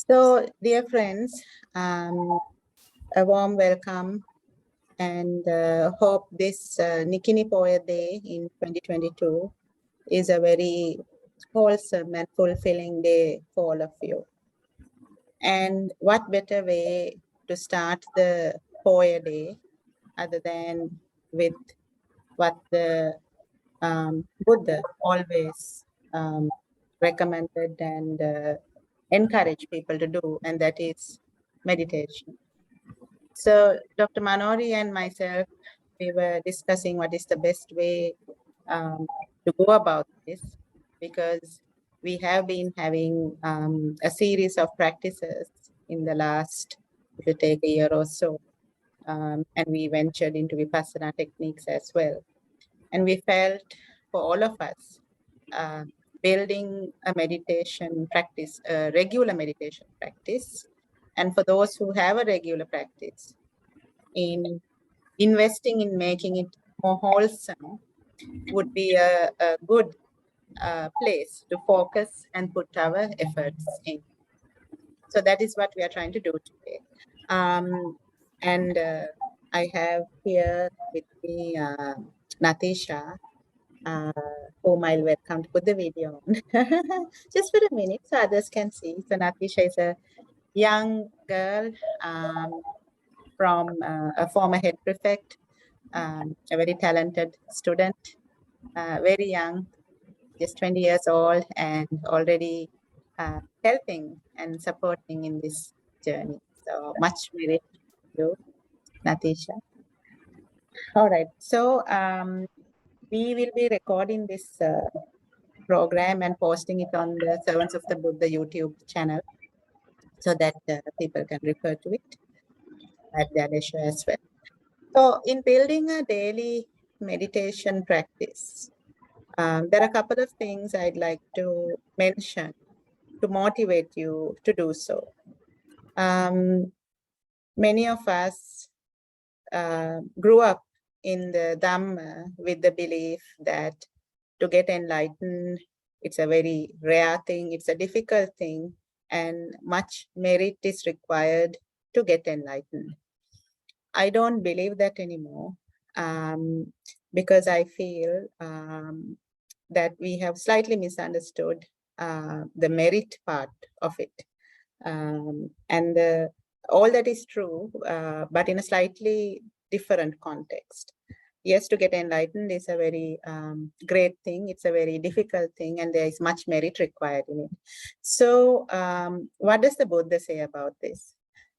So, dear friends, a warm welcome and hope this Nikini Poya Day in 2022 is a very wholesome and fulfilling day for all of you. And what better way to start the Poya Day other than with what the Buddha always recommended and encourage people to do, and that is meditation. So Dr. Manori and myself, we were discussing what is the best way to go about this, because we have been having a series of practices in the last, if you take a year or so, and we ventured into Vipassana techniques as well. And we felt for all of us, building a meditation practice, a regular meditation practice, and for those who have a regular practice, in investing in making it more wholesome would be a good place to focus and put our efforts in. So that is what we are trying to do today. And I have here with me Natisha, whom I'll welcome to put the video on. Just for a minute so others can see. So Natisha is a young girl from a former head prefect, a very talented student, very young, just 20 years old, and already helping and supporting in this journey. So much merit to you, Natisha. All right, so we will be recording this program and posting it on the Servants of the Buddha YouTube channel so that people can refer to it at their leisure as well. So in building a daily meditation practice, there are a couple of things I'd like to mention to motivate you to do so. Many of us grew up in the Dhamma with the belief that to get enlightened, it's a very rare thing, it's a difficult thing, and much merit is required to get enlightened. I don't believe that anymore, because I feel that we have slightly misunderstood the merit part of it. And all that is true, but in a slightly different context. Yes, to get enlightened is a very great thing. It's a very difficult thing, and there is much merit required in it. So what does the Buddha say about this?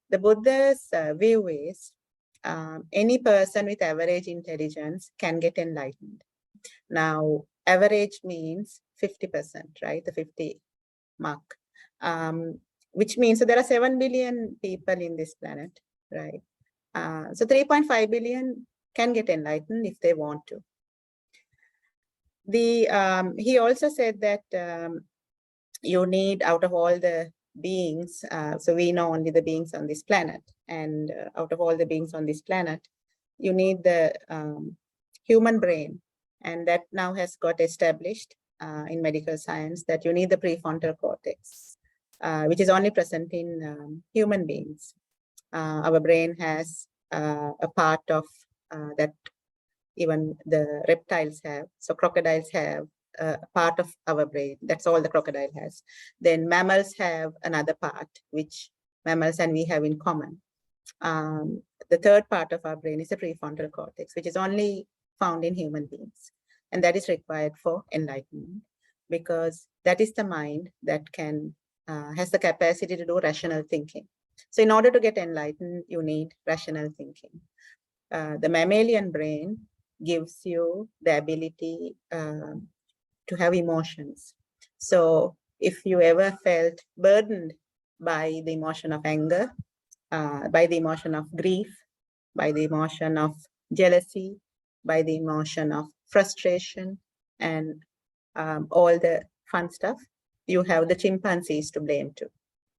The Buddha's view is any person with average intelligence can get enlightened. Now, average means 50%, right? The 50 mark, which means so there are 7 billion people in this planet, right? So 3.5 billion can get enlightened if they want to. He also said that you need, out of all the beings, so we know only the beings on this planet, and out of all the beings on this planet, you need the human brain, and that now has got established in medical science that you need the prefrontal cortex, which is only present in human beings. Our brain has a part of that even the reptiles have. So crocodiles have a part of our brain. That's all the crocodile has. Then mammals have another part, which mammals and we have in common. The third part of our brain is the prefrontal cortex, which is only found in human beings. And that is required for enlightenment, because that is the mind that can has the capacity to do rational thinking. So in order to get enlightened, you need rational thinking. The mammalian brain gives you the ability to have emotions. So if you ever felt burdened by the emotion of anger, by the emotion of grief, by the emotion of jealousy, by the emotion of frustration, and all the fun stuff, you have the chimpanzees to blame too,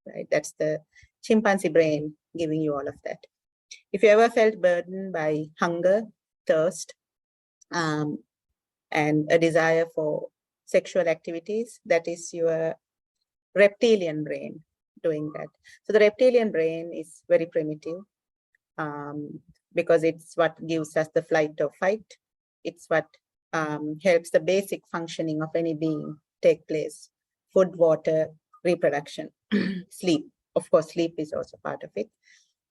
right? That's the chimpanzee brain giving you all of that. If you ever felt burdened by hunger, thirst, and a desire for sexual activities, that is your reptilian brain doing that. So the reptilian brain is very primitive, because it's what gives us the flight or fight. It's what helps the basic functioning of any being take place. Food, water, reproduction, sleep. Of course, sleep is also part of it.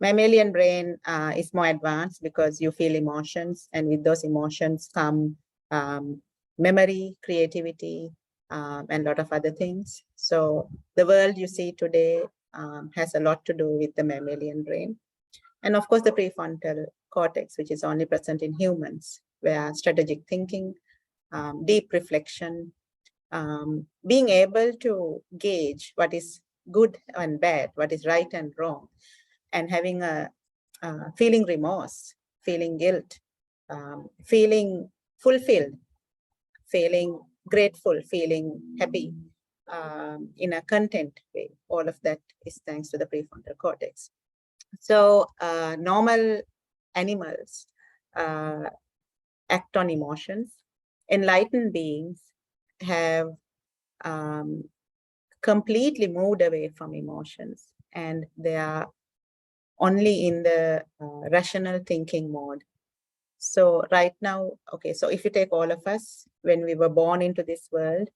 Mammalian brain is more advanced because you feel emotions, and with those emotions come memory, creativity, and a lot of other things. So the world you see today has a lot to do with the mammalian brain. And of course, the prefrontal cortex, which is only present in humans, where strategic thinking, deep reflection, being able to gauge what is good and bad, what is right and wrong, and having a feeling remorse, feeling guilt, feeling fulfilled, feeling grateful, feeling happy in a content way. All of that is thanks to the prefrontal cortex. So normal animals act on emotions. Enlightened beings have completely moved away from emotions, and they are only in the rational thinking mode. So right now, okay, so if you take all of us, when we were born into this world,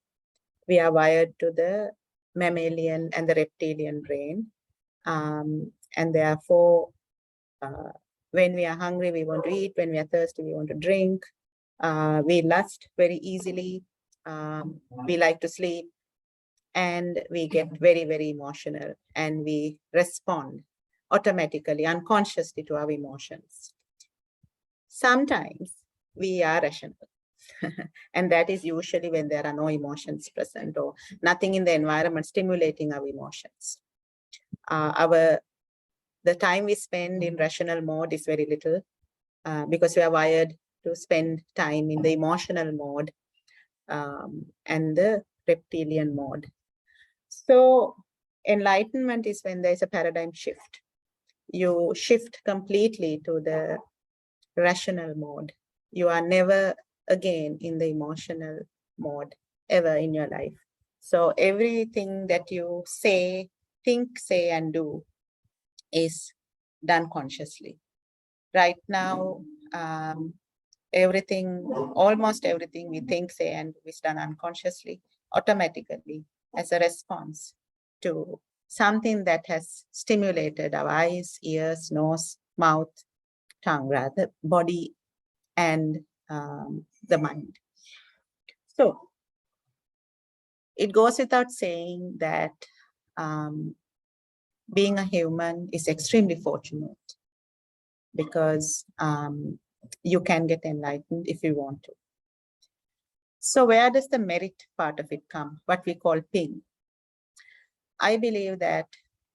we are wired to the mammalian and the reptilian brain. And therefore, when we are hungry, we want to eat. When we are thirsty, we want to drink. We lust very easily. We like to sleep. And we get very, very emotional. And we respond automatically, unconsciously to our emotions. Sometimes we are rational. And that is usually when there are no emotions present or nothing in the environment stimulating our emotions. The time we spend in rational mode is very little, because we are wired to spend time in the emotional mode and the reptilian mode. So enlightenment is when there's a paradigm shift. You shift completely to the rational mode. You are never again in the emotional mode ever in your life. So everything that you say, think, say, and do is done consciously. Right now, almost everything we think, say, and do is done unconsciously, automatically, as a response to something that has stimulated our eyes, ears, nose, mouth, tongue, rather, body, and the mind. So it goes without saying that being a human is extremely fortunate, because you can get enlightened if you want to. So where does the merit part of it come? What we call ping. I believe that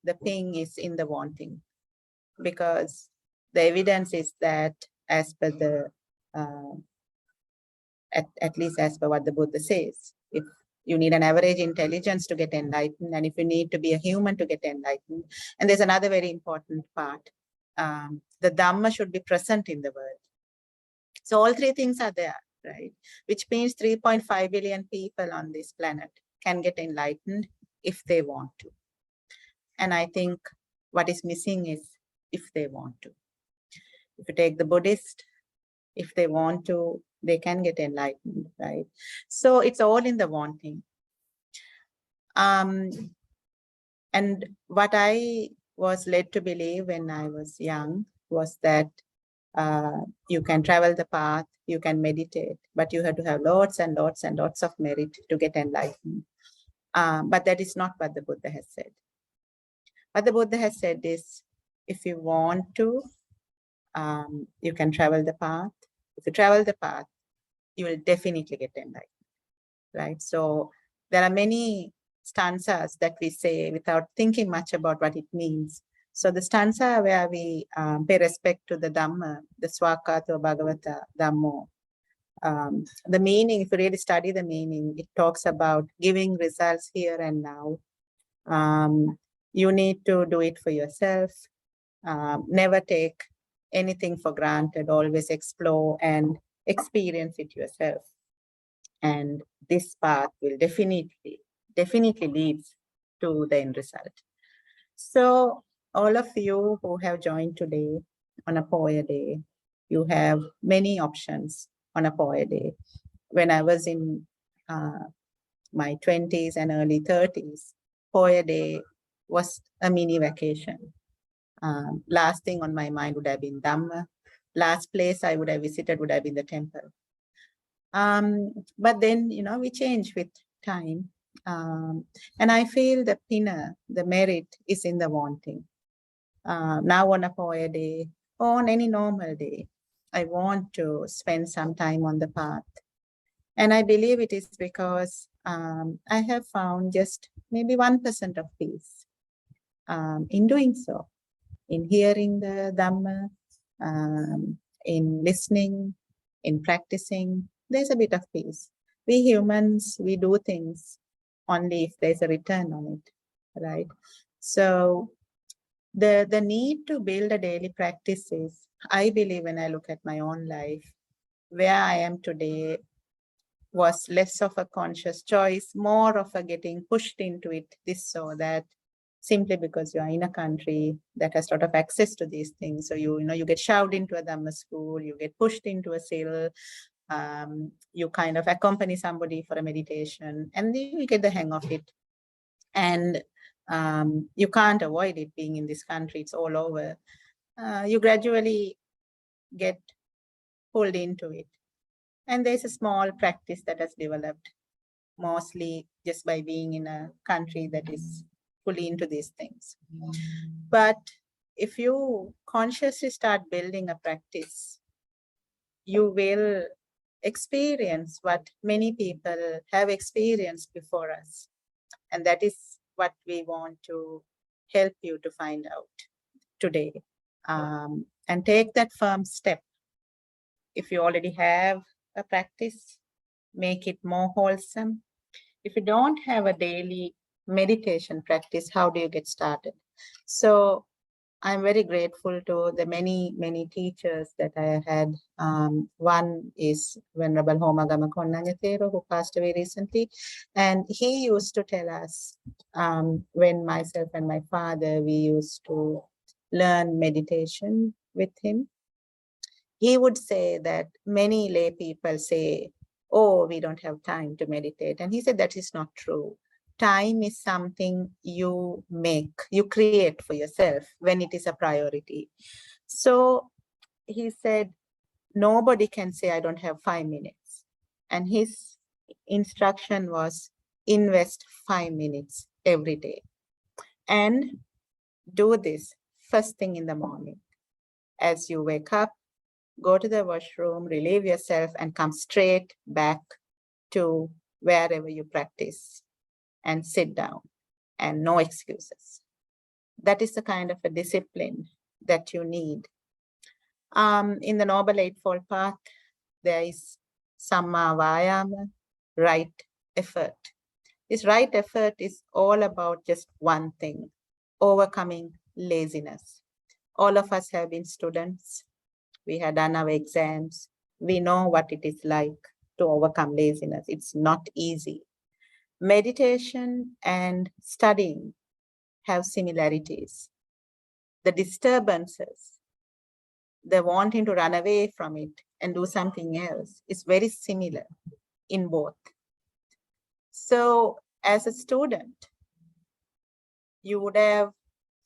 the ping is in the wanting, because the evidence is that, as per the at least as per what the Buddha says, if you need an average intelligence to get enlightened, and if you need to be a human to get enlightened, and there's another very important part, the Dhamma should be present in the world. So all three things are there, right? Which means 3.5 billion people on this planet can get enlightened if they want to. And I think what is missing is if they want to. If you take the Buddhist, if they want to, they can get enlightened, right? So it's all in the wanting. And what I was led to believe when I was young was that you can travel the path, you can meditate, but you have to have lots and lots and lots of merit to get enlightened. But that is not what the Buddha has said. What the Buddha has said is, if you want to, you can travel the path. If you travel the path, you will definitely get enlightened, right? So there are many stanzas that we say without thinking much about what it means. So the stanza where we pay respect to the Dhamma, the Swakato Bhagavata Dhammo, the meaning, if you really study the meaning, it talks about giving results here and now. You need to do it for yourself. Never take anything for granted, always explore and experience it yourself. And this path will definitely leads to the end result. So all of you who have joined today on a Poya day, you have many options on a Poya day. When I was in my 20s and early 30s, Poya day was a mini vacation. Last thing on my mind would have been Dhamma. Last place I would have visited would have been the temple. But then, we change with time. And I feel the pinner, the merit is in the wanting. Now on a Poya day, or on any normal day, I want to spend some time on the path. And I believe it is because I have found just maybe 1% of peace in doing so, in hearing the Dhamma, in listening, in practicing. There's a bit of peace. We humans, we do things only if there's a return on it, right? So the need to build a daily practice is, I believe when I look at my own life, where I am today was less of a conscious choice, more of a getting pushed into it, this so that, simply because you are in a country that has a lot of access to these things. So you get shoved into a Dhamma school, you get pushed into a sil, you kind of accompany somebody for a meditation, and then you get the hang of it. And you can't avoid it being in this country, it's all over. You gradually get pulled into it. And there's a small practice that has developed, mostly just by being in a country that is fully into these things. But if you consciously start building a practice, you will experience what many people have experienced before us. And that is what we want to help you to find out today. And take that firm step. If you already have a practice, make it more wholesome. If you don't have a daily meditation practice, how do you get started? So I'm very grateful to the many, many teachers that I had. One is Venerable Homagama Konnanyathero, who passed away recently. And he used to tell us, when myself and my father, we used to learn meditation with him, he would say that many lay people say, oh, we don't have time to meditate. And he said that is not true. Time is something you make, you create for yourself when it is a priority. So he said, nobody can say, I don't have 5 minutes. And his instruction was, invest 5 minutes every day. And do this first thing in the morning. As you wake up, go to the washroom, relieve yourself, and come straight back to wherever you practice and sit down, and no excuses. That is the kind of a discipline that you need. In the Noble Eightfold Path, there is Samma Vayama, right effort. This right effort is all about just one thing, overcoming laziness. All of us have been students. We had done our exams. We know what it is like to overcome laziness. It's not easy. Meditation and studying have similarities. The disturbances, the wanting to run away from it and do something else is very similar in both. So as a student, you would have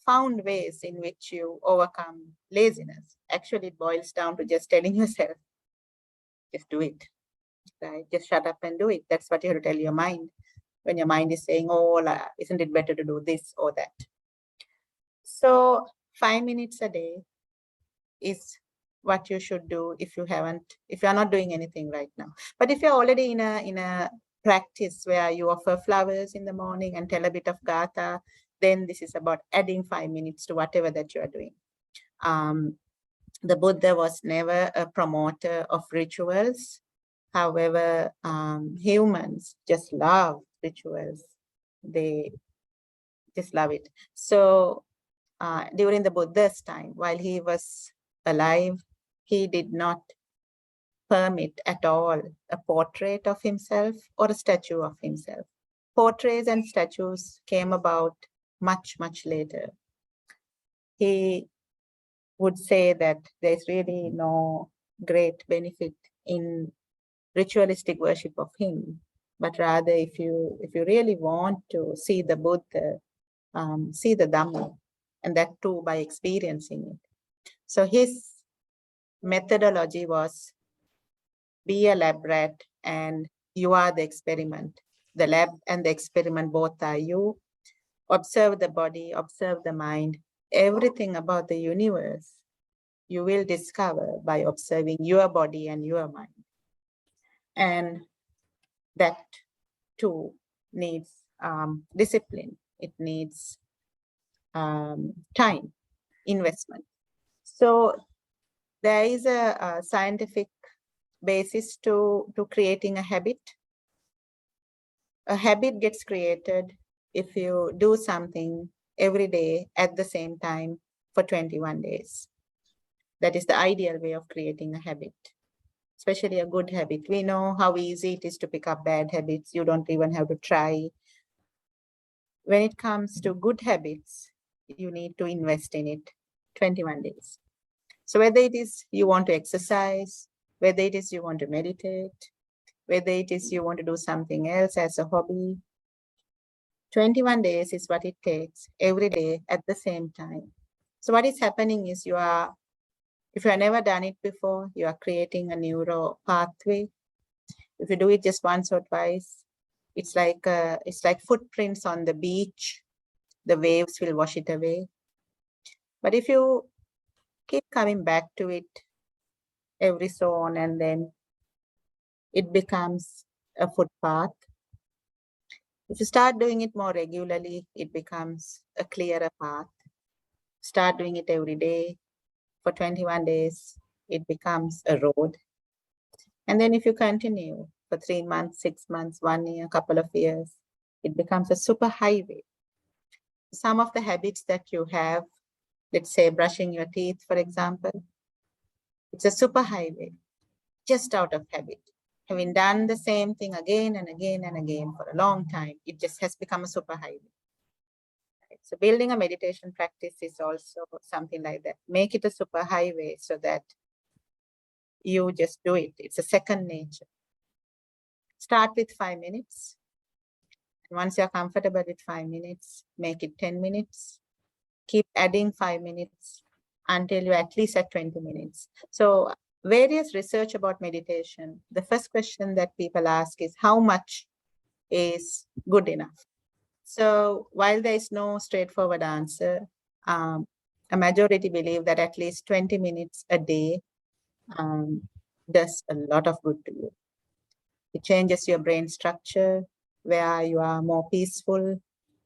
found ways in which you overcome laziness. Actually, it boils down to just telling yourself, just do it, right? Just shut up and do it. That's what you have to tell your mind when your mind is saying, oh, isn't it better to do this or that? So 5 minutes a day is what you should do if you're not doing anything right now. But if you're already in a practice where you offer flowers in the morning and tell a bit of gatha, then this is about adding 5 minutes to whatever that you are doing. The Buddha was never a promoter of rituals. However, humans just love rituals. They just love it. So during the Buddha's time, while he was alive, he did not permit at all a portrait of himself or a statue of himself. Portraits and statues came about much, much later. He would say that there's really no great benefit in ritualistic worship of him, but rather if you really want to see the Buddha, see the Dhamma, and that too by experiencing it. So his methodology was be a lab rat and you are the experiment. The lab and the experiment both are you. Observe the body, observe the mind, everything about the universe you will discover by observing your body and your mind. And that too needs discipline. It needs time, investment. So there is a scientific basis to creating a habit. A habit gets created if you do something every day at the same time for 21 days. That is the ideal way of creating a habit, especially a good habit. We know how easy it is to pick up bad habits. You don't even have to try. When it comes to good habits, you need to invest in it 21 days. So whether it is you want to exercise, whether it is you want to meditate, whether it is you want to do something else as a hobby, 21 days is what it takes every day at the same time. So what is happening is if you have never done it before, you are creating a neural pathway. If you do it just once or twice, it's like footprints on the beach. The waves will wash it away. But if you keep coming back to it every so on and then, it becomes a footpath. If you start doing it more regularly, it becomes a clearer path. Start doing it every day for 21 days, it becomes a road. And then if you continue for 3 months, 6 months, 1 year, a couple of years, it becomes a super highway. Some of the habits that you have, let's say brushing your teeth, for example, it's a super highway, just out of habit. Having done the same thing again and again and again for a long time, it just has become a super highway. So building a meditation practice is also something like that. Make it a super highway so that you just do it. It's a second nature. Start with 5 minutes. And once you're comfortable with 5 minutes, make it 10 minutes. Keep adding 5 minutes until you're at least at 20 minutes. So various research about meditation, the first question that people ask is how much is good enough? So while there is no straightforward answer, a majority believe that at least 20 minutes a day does a lot of good to you. It changes your brain structure where you are more peaceful.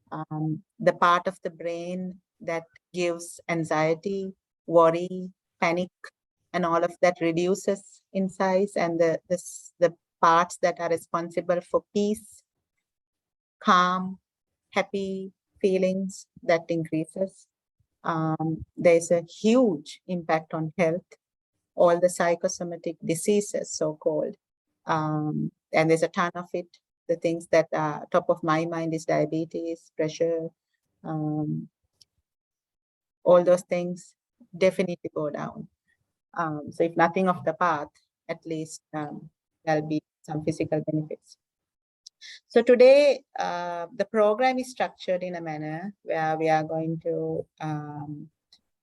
The part of the brain that gives anxiety, worry, panic, and all of that reduces in size, and the parts that are responsible for peace, calm, happy feelings, that increases. There's a huge impact on health, all the psychosomatic diseases, so-called. And there's a ton of it. The things that are top of my mind is diabetes, pressure, all those things definitely go down. So if nothing of the path, at least there'll be some physical benefits. So today, the program is structured in a manner where we are going to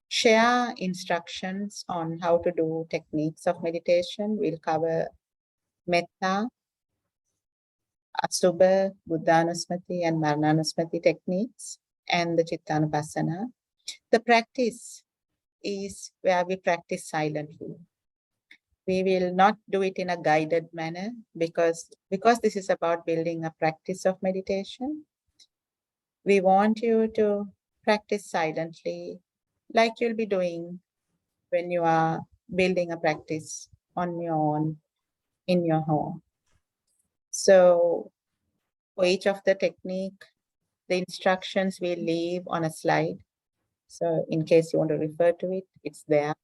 share instructions on how to do techniques of meditation. We'll cover Metta, Asubha, Buddhanusmati, and Marananusmati techniques, and the Chittanupassana. The practice is where we practice silently. We will not do it in a guided manner because this is about building a practice of meditation. We want you to practice silently like you'll be doing when you are building a practice on your own in your home. So for each of the technique, the instructions we leave on a slide. So in case you want to refer to it, it's there.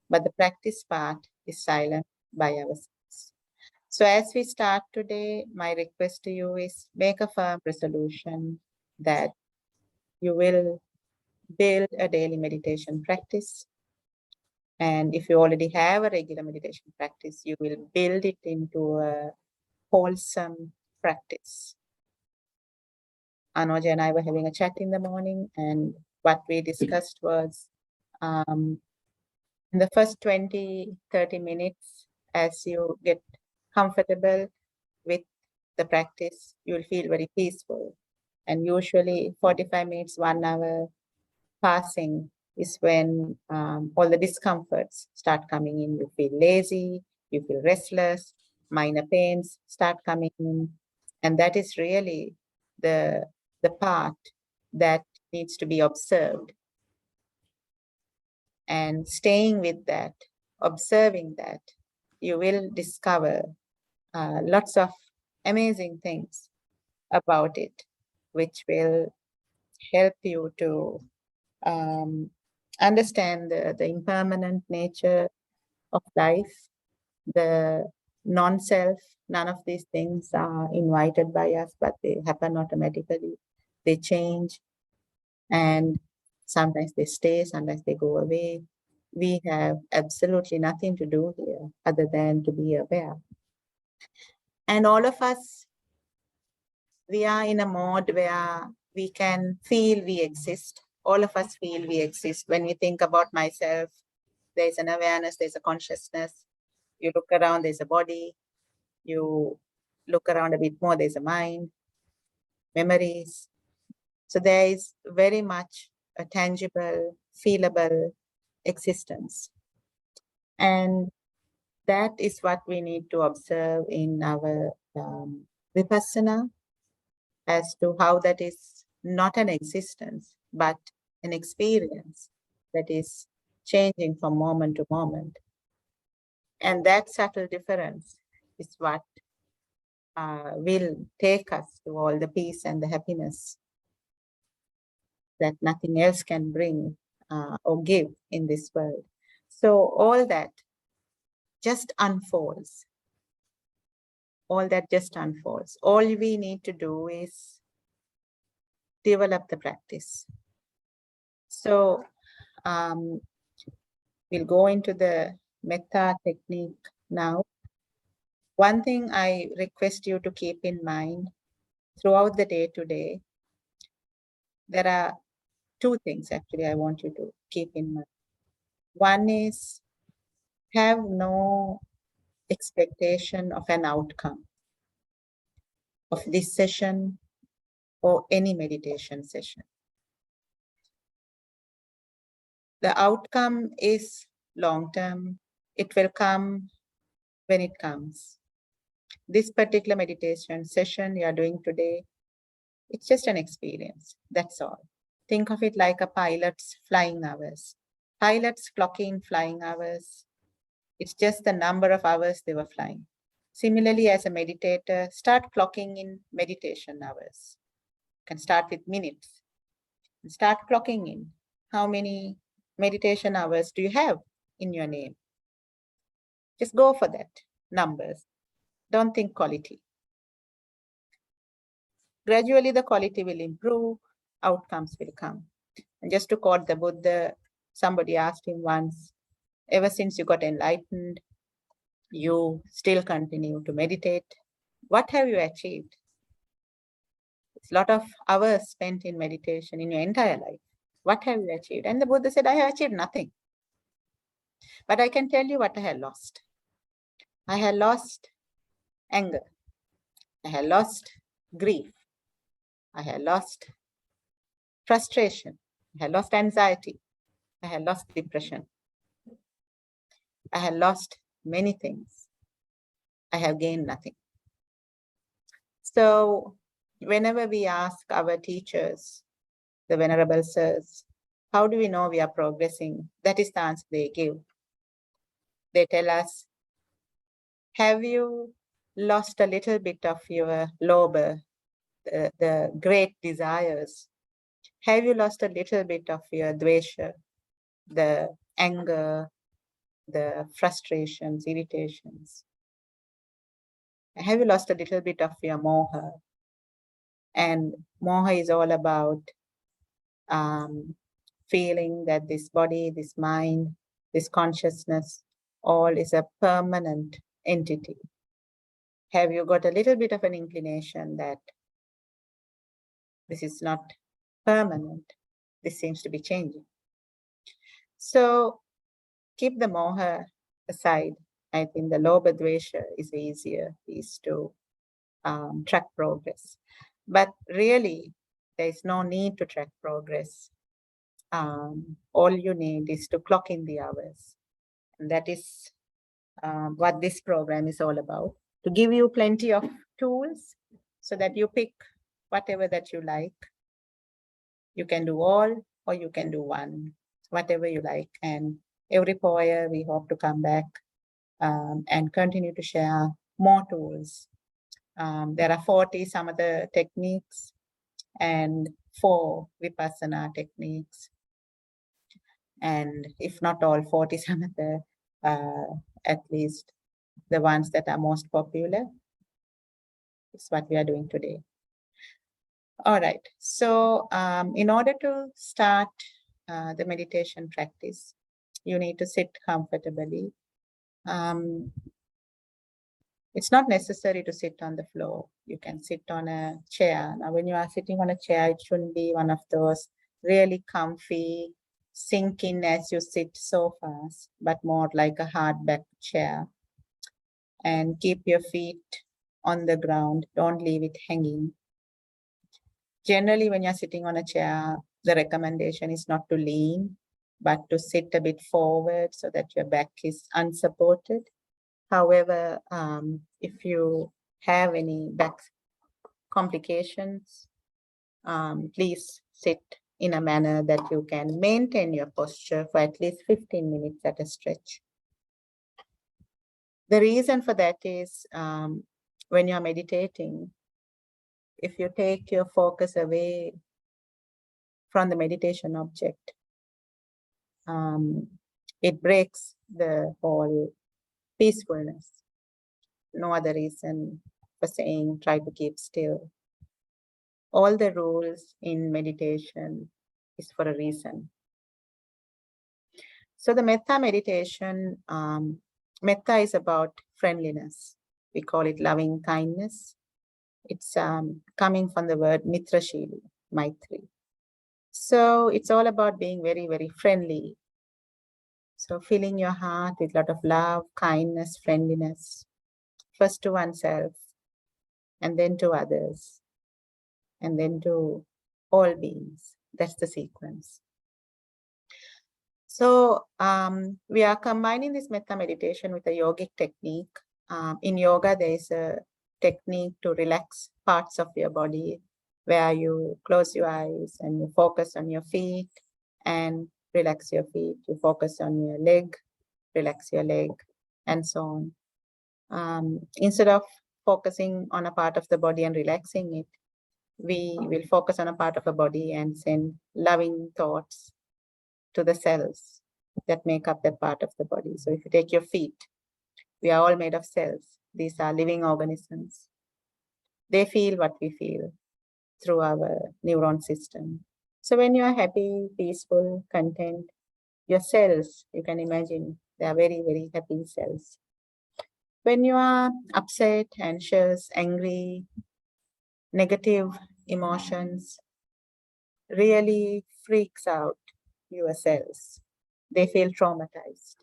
But the practice part is silent by ourselves. So as we start today, my request to you is make a firm resolution that you will build a daily meditation practice. And if you already have a regular meditation practice, you will build it into a wholesome practice. Anuja and I were having a chat in the morning, and what we discussed was in the first 20, 30 minutes, as you get comfortable with the practice, you'll feel very peaceful. And usually 45 minutes, 1 hour passing is when all the discomforts start coming in. You feel lazy, you feel restless, minor pains start coming in. And that is really the part that needs to be observed. And staying with that, observing that, you will discover lots of amazing things about it, which will help you to understand the impermanent nature of life, the non-self. None of these things are invited by us, but they happen automatically. They change, and sometimes they stay, sometimes they go away. We have absolutely nothing to do here other than to be aware. And all of us, we are in a mode where we can feel we exist. All of us feel we exist. When we think about myself, there's an awareness, there's a consciousness. You look around, there's a body. You look around a bit more, there's a mind, memories. So there is very much a tangible, feelable existence. And that is what we need to observe in our vipassana, as to how that is not an existence, but an experience that is changing from moment to moment. And that subtle difference is what will take us to all the peace and the happiness that nothing else can bring or give in this world. So all that just unfolds. All that just unfolds. All we need to do is develop the practice. So we'll go into the metta technique now. One thing I request you to keep in mind throughout the day today, there are two things actually I want you to keep in mind. One is, have no expectation of an outcome of this session or any meditation session. The outcome is long-term. It will come when it comes. This particular meditation session you are doing today, it's just an experience, that's all. Think of it like a pilot's flying hours. Pilots clock in flying hours. It's just the number of hours they were flying. Similarly, as a meditator, start clocking in meditation hours. You can start with minutes. Start clocking in. How many meditation hours do you have in your name? Just go for that, numbers. Don't think quality. Gradually, the quality will improve, outcomes will come. And just to quote the Buddha, somebody asked him once, ever since you got enlightened, you still continue to meditate. What have you achieved? It's a lot of hours spent in meditation in your entire life. What have you achieved? And the Buddha said, I have achieved nothing. But I can tell you what I have lost. I have lost anger. I have lost grief. I have lost frustration. I have lost anxiety. I have lost depression. I have lost many things. I have gained nothing. So whenever we ask our teachers, the Venerable Sirs, how do we know we are progressing? That is the answer they give. They tell us, have you lost a little bit of your lobha, the great desires? Have you lost a little bit of your dvesha, the anger, the frustrations, irritations? Have you lost a little bit of your moha? And moha is all about feeling that this body, this mind, this consciousness, all is a permanent entity? Have you got a little bit of an inclination that this is not permanent? This seems to be changing. So keep the moha aside. I think the lobha dvesha is easier, is to track progress. But really, there is no need to track progress. All you need is to clock in the hours. And that is what this program is all about, to give you plenty of tools so that you pick whatever that you like. You can do all or you can do one, whatever you like. And every Poya, we hope to come back and continue to share more tools. There are 40 Samatha techniques and 4 Vipassana techniques. And if not all 40 Samatha, at least the ones that are most popular is what we are doing today. All right, so in order to start the meditation practice, you need to sit comfortably. It's not necessary to sit on the floor. You can sit on a chair. Now, when you are sitting on a chair, it shouldn't be one of those really comfy, sink in as you sit sofas, but more like a hardback chair. And keep your feet on the ground. Don't leave it hanging. Generally, when you're sitting on a chair, the recommendation is not to lean, but to sit a bit forward so that your back is unsupported. However, if you have any back complications, please sit in a manner that you can maintain your posture for at least 15 minutes at a stretch. The reason for that is when you're meditating, if you take your focus away from the meditation object, it breaks the whole peacefulness. No other reason for saying try to keep still. All the rules in meditation is for a reason. So the metta meditation, metta is about friendliness. We call it loving kindness. It's coming from the word mitrashili, maitri. So it's all about being very, very friendly. So filling your heart with a lot of love, kindness, friendliness, first to oneself, and then to others, and then to all beings. That's the sequence. So we are combining this metta meditation with a yogic technique. In yoga, there is a technique to relax parts of your body where you close your eyes and you focus on your feet and relax your feet. You focus on your leg, relax your leg, and so on. Instead of focusing on a part of the body and relaxing it, we will focus on a part of the body and send loving thoughts to the cells that make up that part of the body. So if you take your feet, we are all made of cells. These are living organisms. They feel what we feel through our neuron system. So when you are happy, peaceful, content, your cells, you can imagine, they are very, very happy cells. When you are upset, anxious, angry, negative emotions really freaks out your cells. They feel traumatized.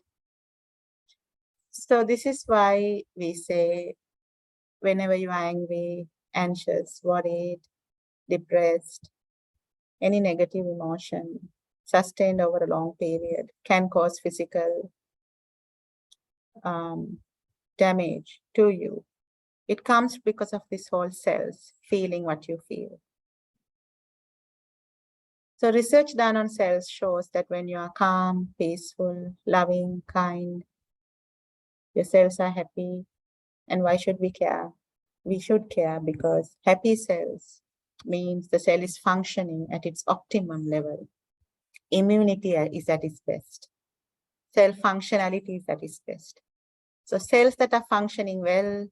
So this is why we say whenever you are angry, anxious, worried, depressed, any negative emotion sustained over a long period can cause physical damage to you. It comes because of this whole cells feeling what you feel. So research done on cells shows that when you are calm, peaceful, loving, kind, your cells are happy. And why should we care? We should care because happy cells means the cell is functioning at its optimum level. Immunity is at its best. Cell functionality is at its best. So cells that are functioning well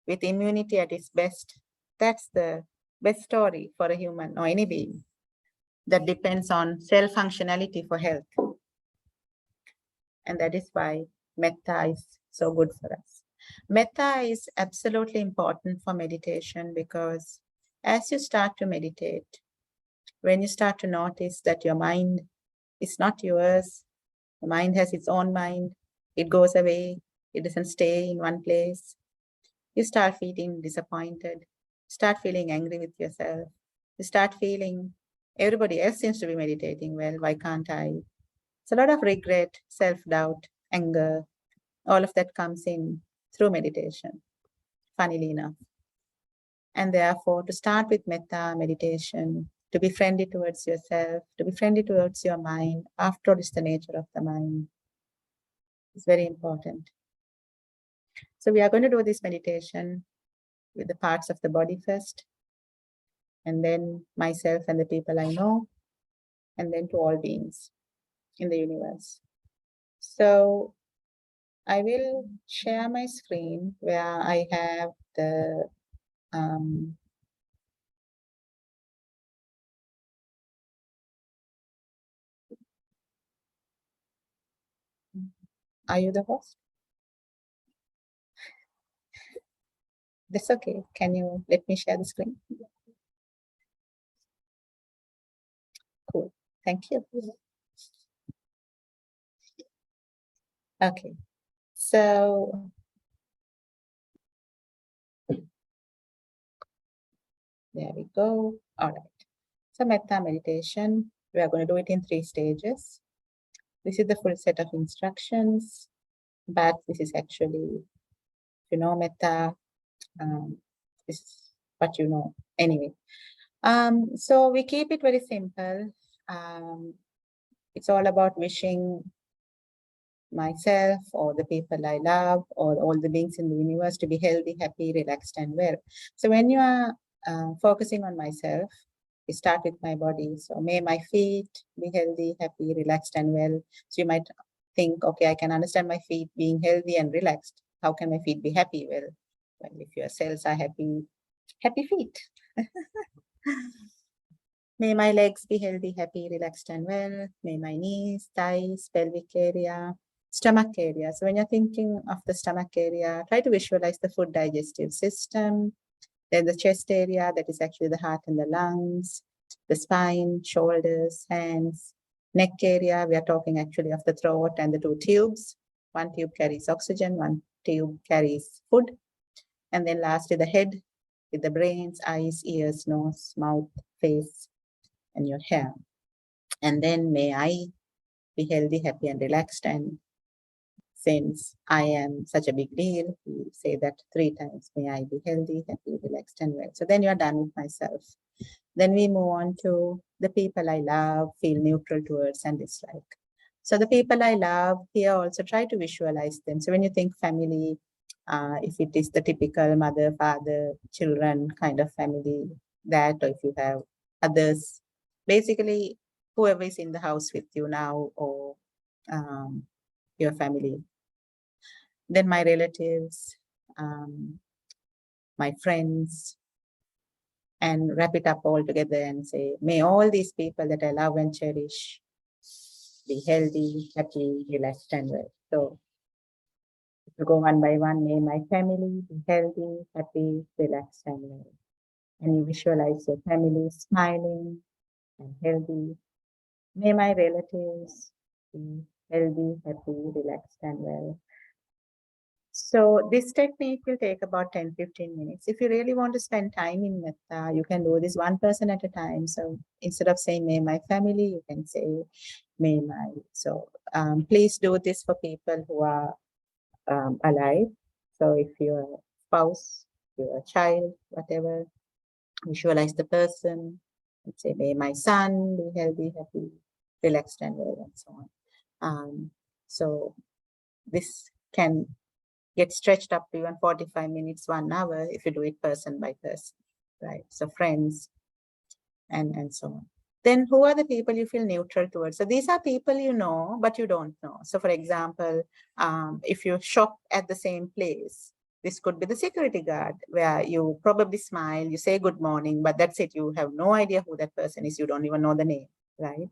with immunity at its best, that's the best story for a human or any being. that depends on cell functionality for health. And that is why metta is so good for us. Metta is absolutely important for meditation because as you start to meditate, when you start to notice that your mind is not yours, the mind has its own mind, it goes away, it doesn't stay in one place, you start feeling disappointed, start feeling angry with yourself, you start feeling everybody else seems to be meditating well, why can't I? It's a lot of regret, self-doubt, anger, all of that comes in through meditation, funnily enough. And therefore, to start with metta meditation, to be friendly towards yourself, to be friendly towards your mind, after all, it's the nature of the mind. It's very important. So we are going to do this meditation with the parts of the body first, and then myself and the people I know, and then to all beings in the universe. So I will share my screen where I have the are you the host? That's okay. Can you let me share the screen? Cool. Thank you. Okay. So there we go. All right. So metta meditation, we are going to do it in 3 stages. This is the full set of instructions, but this is actually, if you know metta, this is what you know anyway. So we keep it very simple. It's all about wishing myself or the people I love or all the beings in the universe to be healthy, happy, relaxed, and well. So when you are focusing on myself, we start with my body. So may my feet be healthy, happy, relaxed, and well. So you might think, okay, I can understand my feet being healthy and relaxed. How can my feet be happy? Well, if your cells are happy, happy feet. May my legs be healthy, happy, relaxed, and well. May my knees, thighs, pelvic area, stomach area. So when you're thinking of the stomach area, try to visualize the food digestive system. Then the chest area, that is actually the heart and the lungs, the spine, shoulders, hands, neck area. We are talking actually of the throat and the 2 tubes. One tube carries oxygen, one tube carries food. And then lastly, the head with the brains, eyes, ears, nose, mouth, face, and your hair. And then may I be healthy, happy, and relaxed. And since I am such a big deal, we say that 3 times. May I be healthy, happy, relaxed, and well. So then you're done with myself. Then we move on to the people I love, feel neutral towards, and dislike. So the people I love, here also try to visualize them. So when you think family, if it is the typical mother, father, children kind of family, that, or if you have others, basically whoever is in the house with you now, or your family. Then my relatives, my friends, and wrap it up all together and say, may all these people that I love and cherish be healthy, happy, relaxed, and well. So if you go one by one, may my family be healthy, happy, relaxed, and well. And you visualize your family smiling and healthy. May my relatives be healthy, happy, relaxed, and well. So this technique will take about 10-15 minutes. If you really want to spend time in metta, you can do this one person at a time. So instead of saying may my family, you can say may my. So please do this for people who are alive. So if your spouse, your child, whatever, visualize the person and say may my son be healthy, happy, relaxed, and well, and so on. So this can get stretched up to even 45 minutes, 1 hour, if you do it person by person, right? So friends and so on. Then who are the people you feel neutral towards? So these are people you know, but you don't know. So for example, if you shop at the same place, This could be the security guard, where you probably smile, you say good morning, but that's it. You have no idea who that person is. You don't even know the name, right?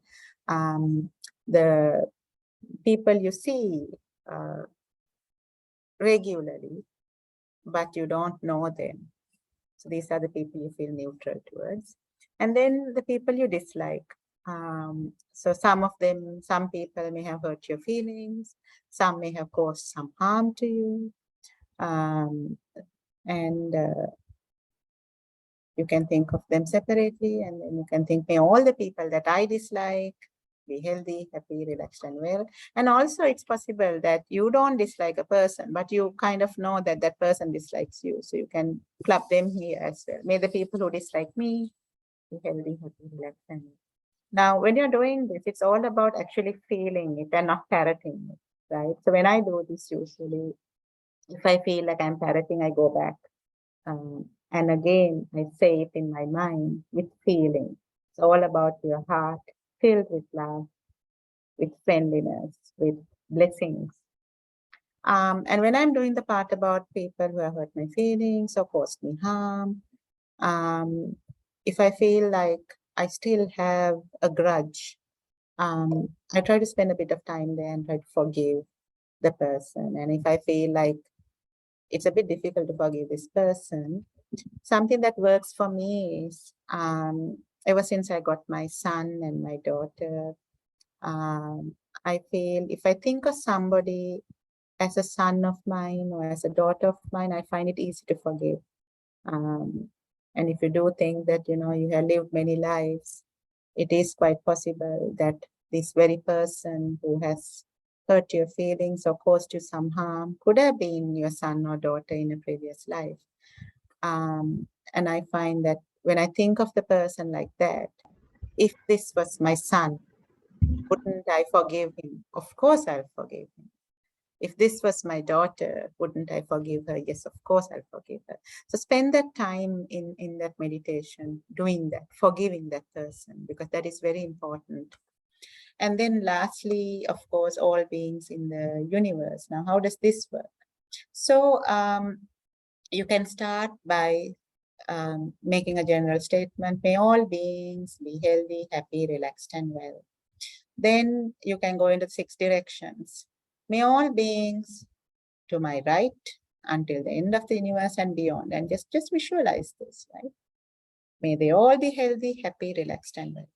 The people you see regularly, but you don't know them. So these are the people you feel neutral towards. And then the people you dislike. So some people may have hurt your feelings. Some may have caused some harm to you. And you can think of them separately, and then you can think, may all the people that I dislike be healthy, happy, relaxed, and well. And also it's possible that you don't dislike a person, but you kind of know that that person dislikes you. So you can club them here as well. May the people who dislike me be healthy, happy, relaxed, and well. Now, when you're doing this, it's all about actually feeling it and not parroting it, right? So when I do this, usually, if I feel like I'm parroting, I go back. And again, I say it in my mind with feeling. It's all about your heart filled with love, with friendliness, with blessings. And when I'm doing the part about people who have hurt my feelings or caused me harm, if I feel like I still have a grudge, I try to spend a bit of time there and try to forgive the person. And if I feel like it's a bit difficult to forgive this person, something that works for me is ever since I got my son and my daughter, I feel if I think of somebody as a son of mine or as a daughter of mine, I find it easy to forgive. And if you do think that, you have lived many lives, it is quite possible that this very person who has hurt your feelings or caused you some harm could have been your son or daughter in a previous life. And I find that when I think of the person like that, if this was my son, wouldn't I forgive him? Of course I'll forgive him. If this was my daughter, wouldn't I forgive her? Yes, of course I'll forgive her. So spend that time in that meditation, doing that, forgiving that person, because that is very important. And then lastly, of course, all beings in the universe. Now, how does this work? So you can start by making a general statement, may all beings be healthy, happy, relaxed, and well. Then you can go into 6 directions. May all beings to my right until the end of the universe and beyond. And just visualize this, right? May they all be healthy, happy, relaxed, and well.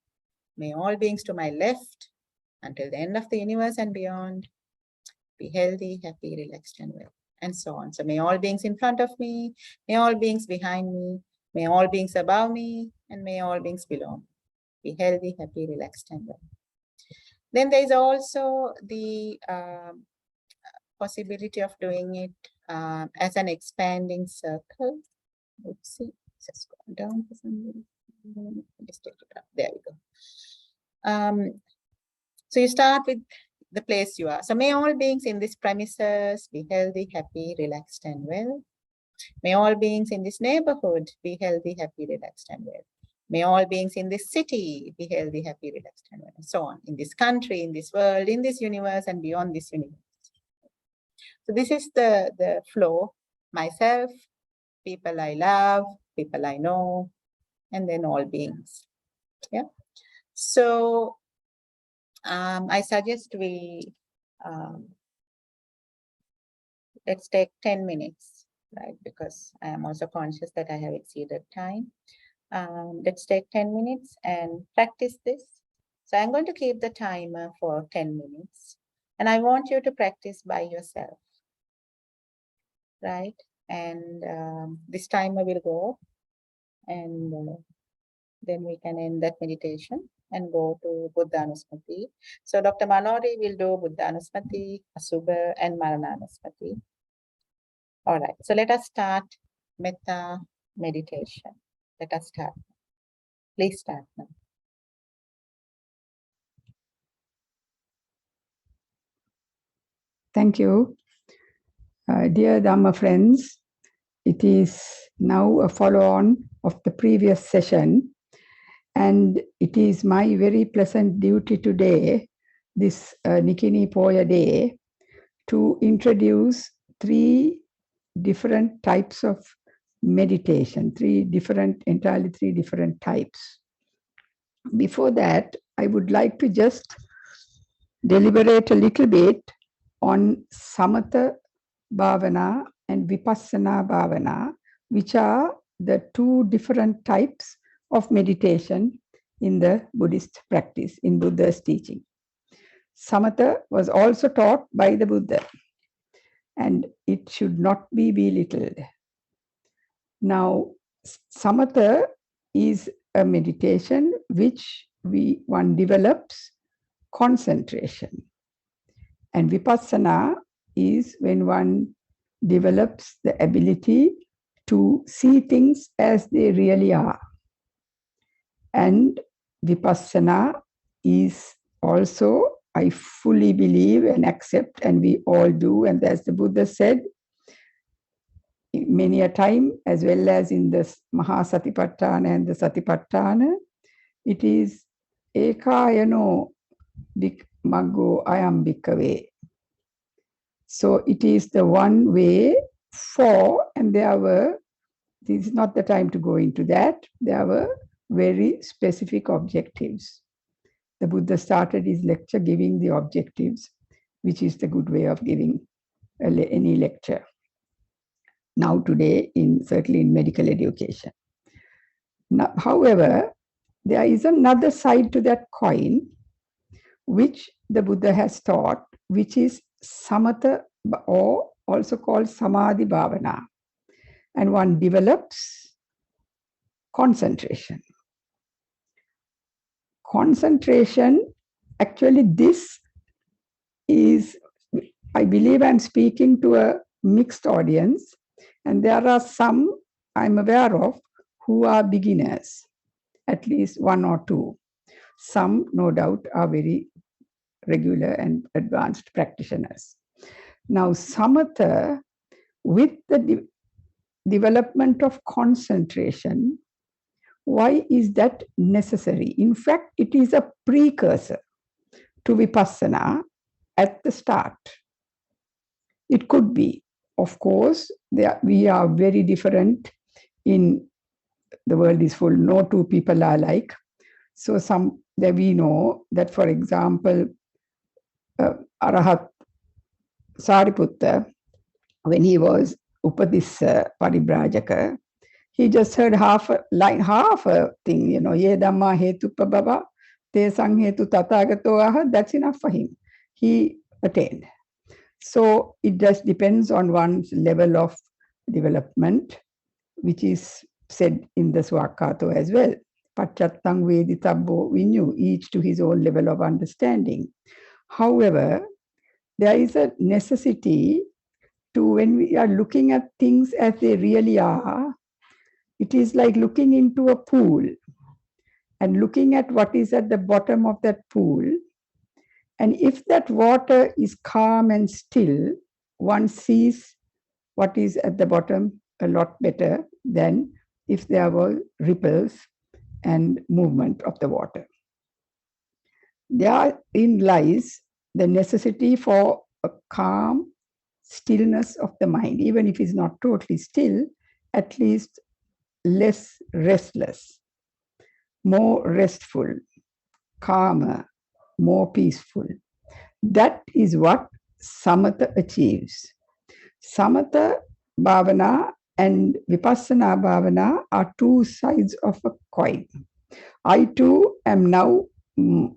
May all beings to my left until the end of the universe and beyond be healthy, happy, relaxed, and well, and so on. So may all beings in front of me, may all beings behind me, may all beings above me, and may all beings below me be healthy, happy, relaxed, and well. Then there is also the possibility of doing it as an expanding circle. Let's see, just go down for some reason. Just take it up. There we go. So you start with the place you are. So may all beings in this premises be healthy, happy, relaxed, and well. May all beings in this neighborhood be healthy, happy, relaxed, and well. May all beings in this city be healthy, happy, relaxed, and well, and so on. In this country, in this world, in this universe, and beyond this universe. So this is the flow. Myself, people I love, people I know, and then all beings. Yeah. So I suggest we let's take 10 minutes, right? Because I am also conscious that I have exceeded time. Let's take 10 minutes and practice this. So I'm going to keep the timer for 10 minutes. And I want you to practice by yourself, right? And this timer will go, and then we can end that meditation and go to Buddhanusmati. So Dr. Manori will do Buddhanusmati, Asubha, and Marananusmati. All right, so let us start Metta meditation. Let us start. Please start now. Thank you. Dear Dhamma friends, it is now a follow-on of the previous session, and it is my very pleasant duty today, this Nikini Poya day, to introduce 3 different types of meditation, entirely three different types. Before that, I would like to just deliberate a little bit on Samatha Bhavana and Vipassana Bhavana, which are the two different types of meditation in the Buddhist practice, in Buddha's teaching. Samatha was also taught by the Buddha, and it should not be belittled. Now, Samatha is a meditation which one develops concentration. And Vipassana is when one develops the ability to see things as they really are. And Vipassana is also, I fully believe and accept, and we all do, and as the Buddha said many a time, as well as in the Mahasatipatthana and the Satipatthana, it is ekayano maggo ayam bhikkave. So it is the one way for, and this is not the time to go into that, there were very specific objectives. The Buddha started his lecture giving the objectives, which is the good way of giving any lecture. Now today, certainly in medical education. Now, however, there is another side to that coin, which the Buddha has taught, which is Samatha, or also called Samadhi Bhavana. And one develops concentration. Concentration, actually, this is, I believe I'm speaking to a mixed audience, and there are some I'm aware of who are beginners, at least one or two. Some, no doubt, are very regular and advanced practitioners. Now, Samatha, with the development of concentration, why is that necessary? In fact, it is a precursor to Vipassana at the start. It could be. Of course, we are very different. The world is full, no two people are alike. So we know that, for example, Arahat Sariputta, when he was Upadissa Paribrajaka, he just heard half a thing, ye dhamma hetu prabhava, te sang hetu tathagato aha, that's enough for him. He attained. So it just depends on one's level of development, which is said in the Swakato as well. Pachattang veditabbo, we knew, each to his own level of understanding. However, there is a necessity to, when we are looking at things as they really are, it is like looking into a pool and looking at what is at the bottom of that pool. And if that water is calm and still, one sees what is at the bottom a lot better than if there were ripples and movement of the water. Therein lies the necessity for a calm stillness of the mind, even if it's not totally still, at least less restless, more restful, calmer, more peaceful. That is what Samatha achieves. Samatha Bhavana and Vipassana Bhavana are two sides of a coin. I too am now a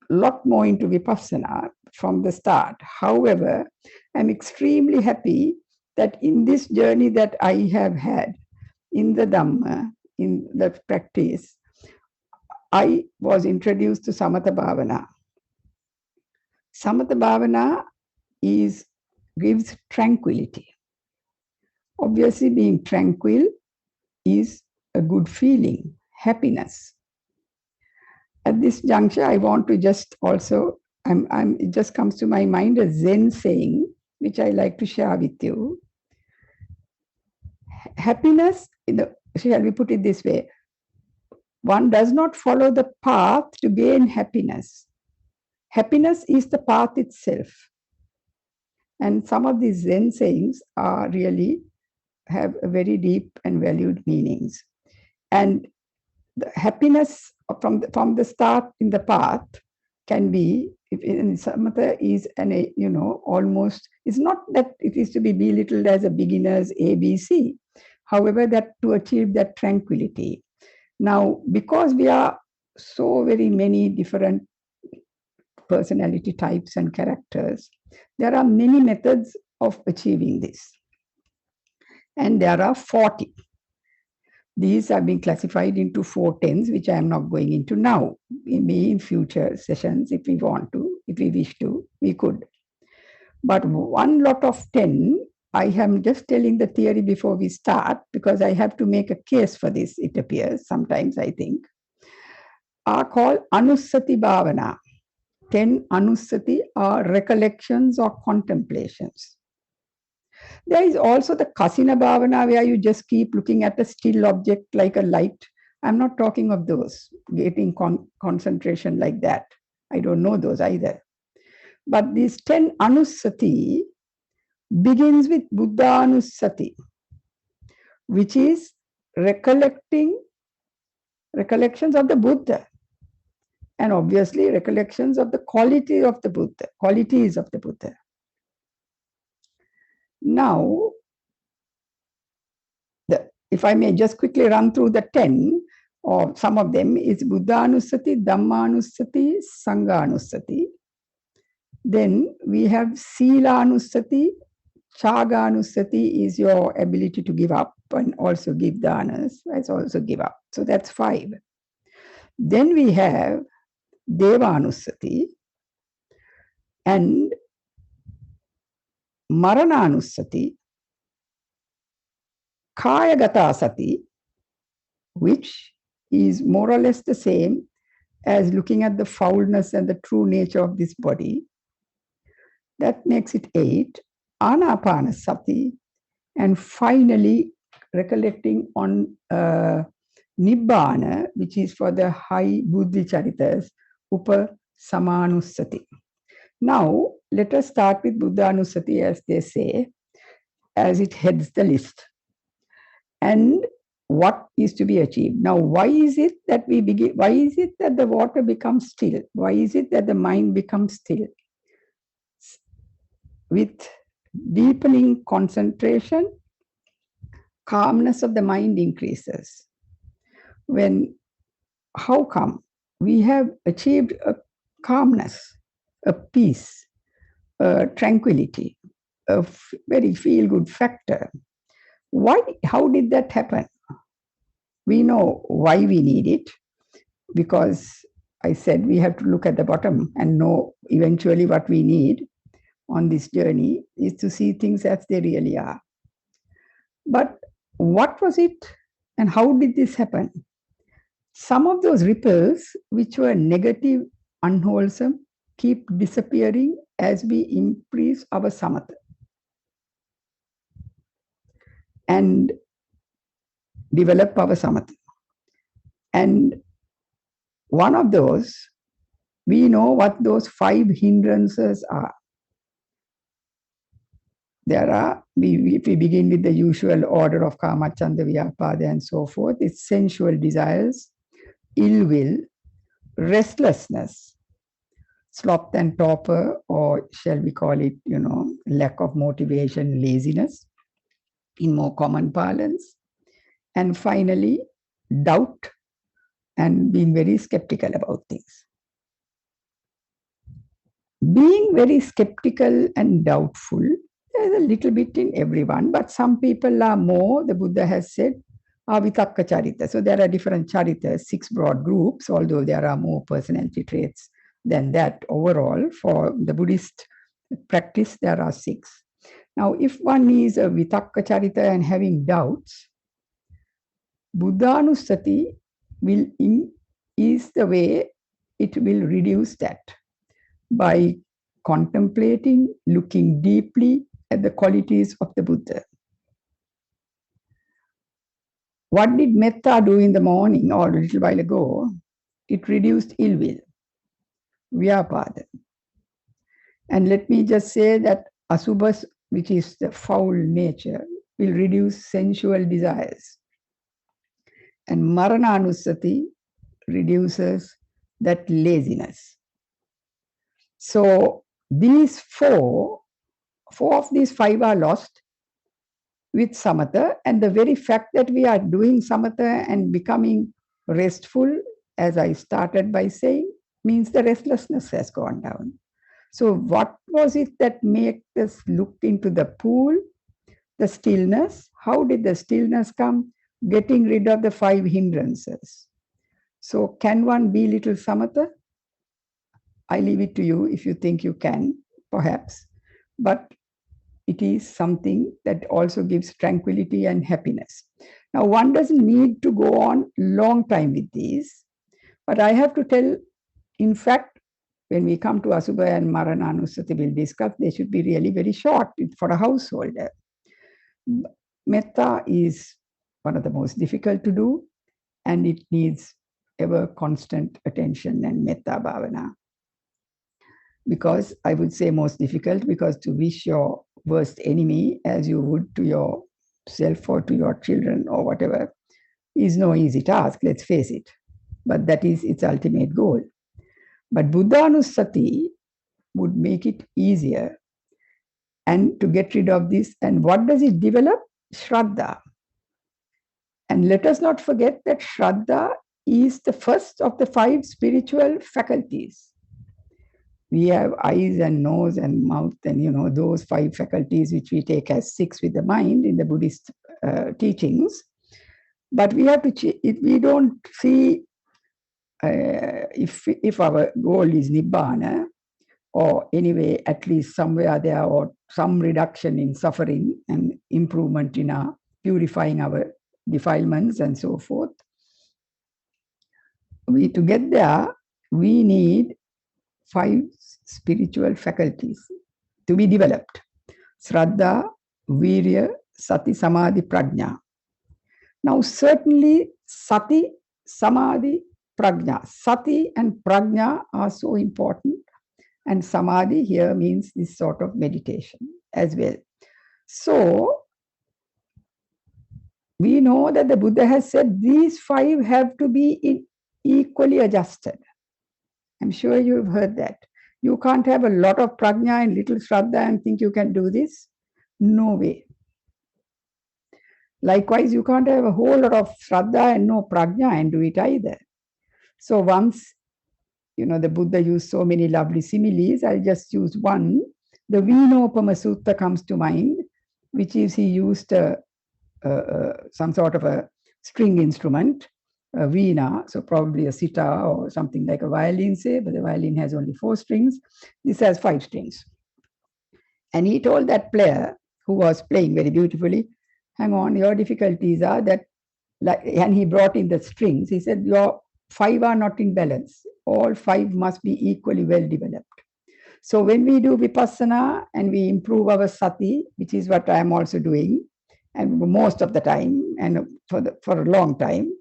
lot more into Vipassana from the start. However, I'm extremely happy that in this journey that I have had in the Dhamma, in the practice, I was introduced to Samatha Bhavana. Samatha Bhavana gives tranquility. Obviously, being tranquil is a good feeling, happiness. At this juncture, I want to just also, it just comes to my mind a Zen saying, which I like to share with you. Happiness, shall we put it this way? One does not follow the path to gain happiness. Happiness is the path itself. And some of these Zen sayings are really have a very deep and valued meanings. And the happiness from the start in the path can be, if in Samatha is almost, it's not that it is to be belittled as a beginner's ABC. However, that to achieve that tranquility. Now, because we are so very many different personality types and characters, there are many methods of achieving this. And there are 40. These are being classified into 4 10s, which I am not going into now. Maybe in future sessions, if we want to, if we wish to, we could. But one lot of 10, I am just telling the theory before we start, because I have to make a case for this, it appears, sometimes I think, are called Anussati Bhavana. 10 Anussati are recollections or contemplations. There is also the Kasina Bhavana, where you just keep looking at a still object like a light. I'm not talking of those, getting concentration like that. I don't know those either. But these 10 Anussati begins with Buddha Anussati, which is recollections of the Buddha. And obviously recollections of the qualities of the Buddha. Now, if I may just quickly run through the 10, or some of them, is Buddhanussati, Dhammanussati, Sanghanussati. Then we have Silanussati, Chaganussati is your ability to give up and also give danas, that's also give up. So that's 5. Then we have Devanussati and Marananussati, Kayagata Sati, which is more or less the same as looking at the foulness and the true nature of this body. That makes it 8. Anapanasati, and finally recollecting on Nibbana, which is for the high Buddhi Charitas, Upasamanussati. Now, let us start with Buddhanussati, as they say, as it heads the list. And what is to be achieved? Now, why is it that we begin? Why is it that the water becomes still? Why is it that the mind becomes still? With deepening concentration, calmness of the mind increases. How come? We have achieved a calmness, a peace, a tranquility, a very feel-good factor. Why? How did that happen? We know why we need it, because I said we have to look at the bottom and know eventually what we need on this journey is to see things as they really are. But what was it and how did this happen? Some of those ripples, which were negative, unwholesome, keep disappearing as we increase our samatha. And develop our samatha. And one of those, we know what those 5 hindrances are. There are, if we begin with the usual order of Kama, Chanda, Vyapada, and so forth, it's sensual desires, ill will, restlessness, sloth and torpor, or shall we call it, lack of motivation, laziness, in more common parlance. And finally, doubt and being very skeptical about things. Being very skeptical and doubtful, there's a little bit in everyone, but some people are more, the Buddha has said, are vitakka charita. So there are different charitas, 6 broad groups, although there are more personality traits than that overall. For the Buddhist practice, there are 6. Now, if one is a vitakka charita and having doubts, Buddhanussati is the way it will reduce that by contemplating, looking deeply at the qualities of the Buddha. What did metta do in the morning or a little while ago? It reduced ill will, vyapada. And let me just say that asubhas, which is the foul nature, will reduce sensual desires. And Marananusati reduces that laziness. So these four of these five are lost with Samatha, and the very fact that we are doing Samatha and becoming restful, as I started by saying, means the restlessness has gone down. So what was it that made us look into the pool? The stillness. How did the stillness come? Getting rid of the five hindrances. So can one be little Samatha? I leave it to you if you think you can, perhaps. But it is something that also gives tranquility and happiness. Now, one doesn't need to go on long time with these, but I have to tell, in fact, when we come to Asubha and Marananusati, we'll discuss, they should be really very short for a householder. Metta is one of the most difficult to do, and it needs ever constant attention and metta bhavana. Because I would say most difficult, because to wish your worst enemy as you would to yourself or to your children or whatever is no easy task, let's face it. But that is its ultimate goal. But Buddhanusati would make it easier and to get rid of this. And what does it develop? Shraddha. And let us not forget that Shraddha is the first of the five spiritual faculties. We have eyes and nose and mouth and, those five faculties which we take as six with the mind in the Buddhist teachings. But we have to, if we don't see, if our goal is Nibbana, or anyway, at least somewhere there, or some reduction in suffering and improvement in our purifying our defilements and so forth, to get there, we need five spiritual faculties to be developed. Shraddha, Virya, Sati, Samadhi, Prajna. Now, certainly, Sati, Samadhi, Prajna. Sati and Prajna are so important. And Samadhi here means this sort of meditation as well. So, we know that the Buddha has said these five have to be equally adjusted. I'm sure you've heard that. You can't have a lot of prajna and little shraddha and think you can do this. No way. Likewise, you can't have a whole lot of shraddha and no prajna and do it either. So once, the Buddha used so many lovely similes, I'll just use one. The Vinopama Sutta comes to mind, which is he used some sort of a string instrument, a veena, so probably a sitar or something like a violin, say, but the violin has only 4 strings. This has 5 strings. And he told that player who was playing very beautifully, hang on, your difficulties are that, and he brought in the strings. He said, your 5 are not in balance. All 5 must be equally well developed. So when we do vipassana and we improve our sati, which is what I am also doing, and most of the time, and for a long time,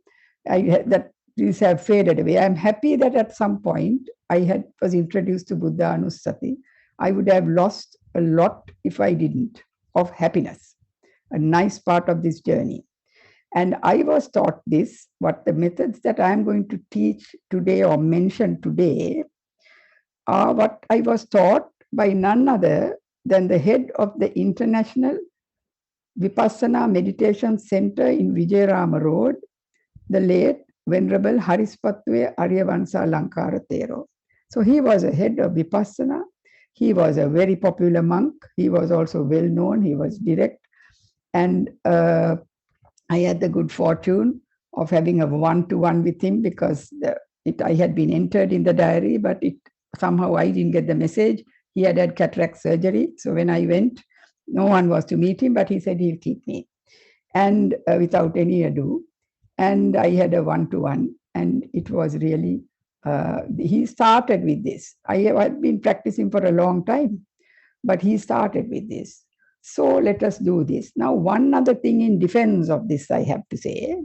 these have faded away. I'm happy that at some point I was introduced to Buddha Anusati. I would have lost a lot if I didn't, of happiness, a nice part of this journey. And I was taught this, what the methods that I am going to teach today or mention today are what I was taught by none other than the head of the International Vipassana Meditation Center in Vijayarama Road, the late Venerable Harispatwe Aryavansa Lankara Thero. So he was a head of Vipassana. He was a very popular monk. He was also well known. He was direct. And I had the good fortune of having a one-to-one with him because I had been entered in the diary, but somehow I didn't get the message. He had cataract surgery. So when I went, no one was to meet him, but he said he'll keep me. And without any ado, and I had a one-to-one, and it was really, he started with this. I had been practicing for a long time, but he started with this. So let us do this. Now, one other thing in defense of this, I have to say,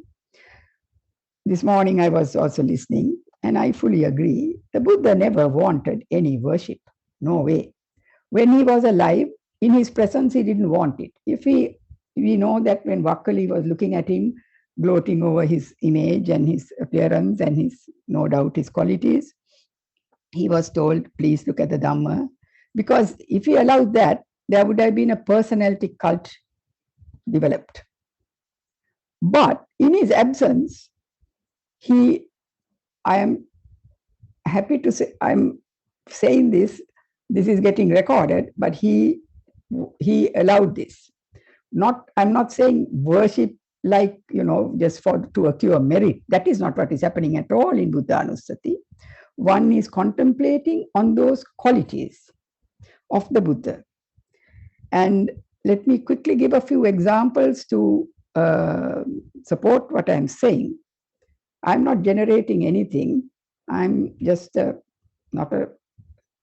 this morning I was also listening, and I fully agree. The Buddha never wanted any worship. No way. When he was alive, in his presence, he didn't want it. If we know that when Vakkali was looking at him, gloating over his image and his appearance and his, no doubt, his qualities, he was told, please look at the Dhamma. Because if he allowed that, there would have been a personality cult developed. But in his absence, I am happy to say, I'm saying this is getting recorded, but he allowed this. I'm not saying worship like, just to acquire merit. That is not what is happening at all in Buddhanussati. One is contemplating on those qualities of the Buddha. And let me quickly give a few examples to support what I'm saying. I'm not generating anything. I'm just not an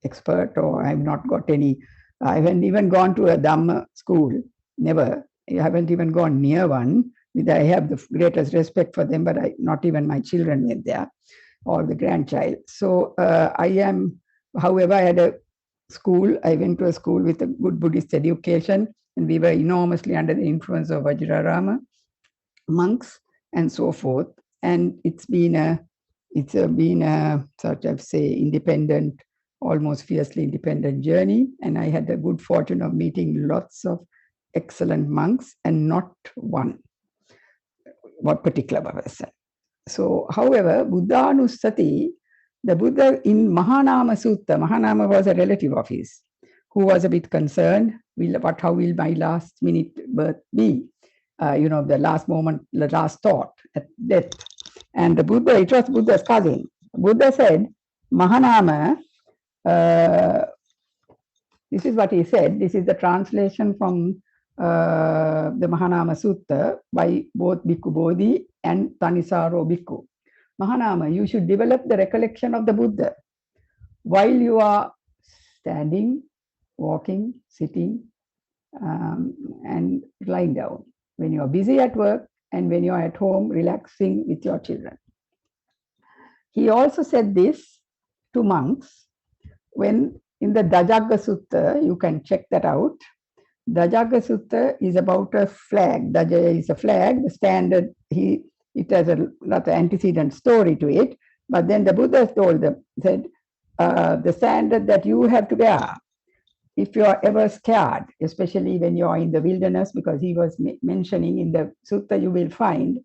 expert, or I've not got any. I haven't even gone to a Dhamma school. Never. I haven't even gone near one. I have the greatest respect for them, but not even my children went there, or the grandchild. So however, I had a school. I went to a school with a good Buddhist education, and we were enormously under the influence of Vajrarama monks and so forth. And it's been a sort of, say, independent, almost fiercely independent journey. And I had the good fortune of meeting lots of excellent monks, and not one particular person. So, however, Buddhanussati, the Buddha in Mahanama Sutta, Mahanama was a relative of his, who was a bit concerned, how will my last minute birth be? The last moment, the last thought at death. And it was Buddha's cousin. Buddha said, Mahanama, this is what he said. This is the translation from the Mahanama Sutta by both Bhikkhu Bodhi and Tanisaro Bhikkhu. Mahanama, you should develop the recollection of the Buddha while you are standing, walking, sitting, and lying down. When you are busy at work, and when you are at home relaxing with your children. He also said this to monks when in the Dajagga Sutta, you can check that out. Dajagga Sutta is about a flag. Daja is a flag, the standard, it has a lot of antecedent story to it, but then the Buddha said, the standard that you have to bear if you are ever scared, especially when you are in the wilderness, because he was mentioning in the sutta, you will find,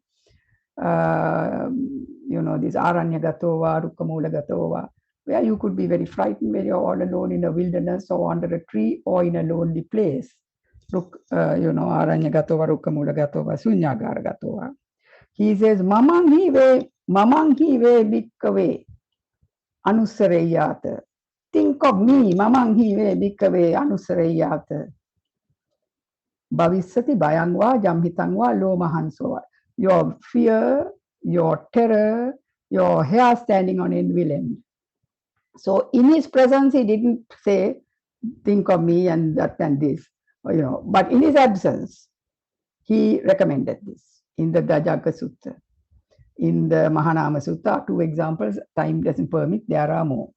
this Aranyagatova, Rukkamulagatova, where you could be very frightened when you're all alone in a wilderness or under a tree or in a lonely place. Aranyagatova, Rukkamulagatova, Sunyagaragatova. He says, Mamang hive bhikkave anusareyata. Think of me, Mamang hive bhikkave anusareyata. Bhavissati bhayangva jamhitangva lomahansova. Your fear, your terror, your hair standing on end will end. So in his presence, he didn't say, think of me and that and this, but in his absence, he recommended this in the Dajagga Sutta. In the Mahanama Sutta, 2 examples, time doesn't permit, there are more.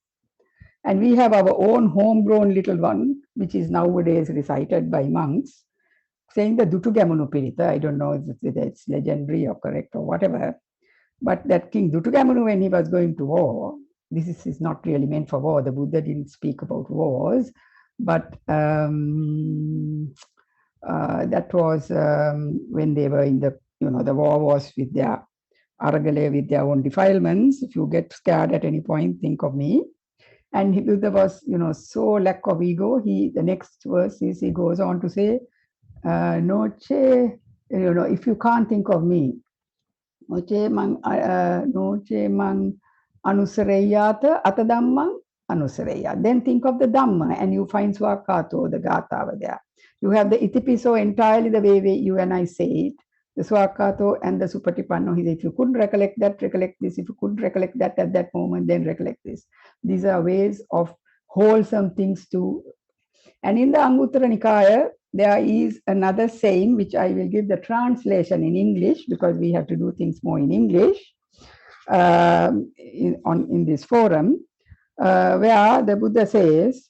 And we have our own homegrown little one, which is nowadays recited by monks, saying the Dutugamunu Pirita. I don't know if it's legendary or correct or whatever, but that King Dutugamunu, when he was going to war, this is not really meant for war. The Buddha didn't speak about wars, but that was when they were in the war was with their Aragale, with their own defilements. If you get scared at any point, think of me. And Buddha was, so lack of ego. The next verse is, he goes on to say, Noche, if you can't think of me, Noche mang anusareyata atadammang anusareya. Then think of the Dhamma, and you find Swakato, the Gatha over there. You have the Itipiso entirely the way you and I say it. The Swakato and the Supatipanno. He said, if you couldn't recollect that, recollect this. If you couldn't recollect that at that moment, then recollect this. These are ways of wholesome things to. And in the Anguttara Nikaya, there is another saying, which I will give the translation in English, because we have to do things more in English in this forum, where the Buddha says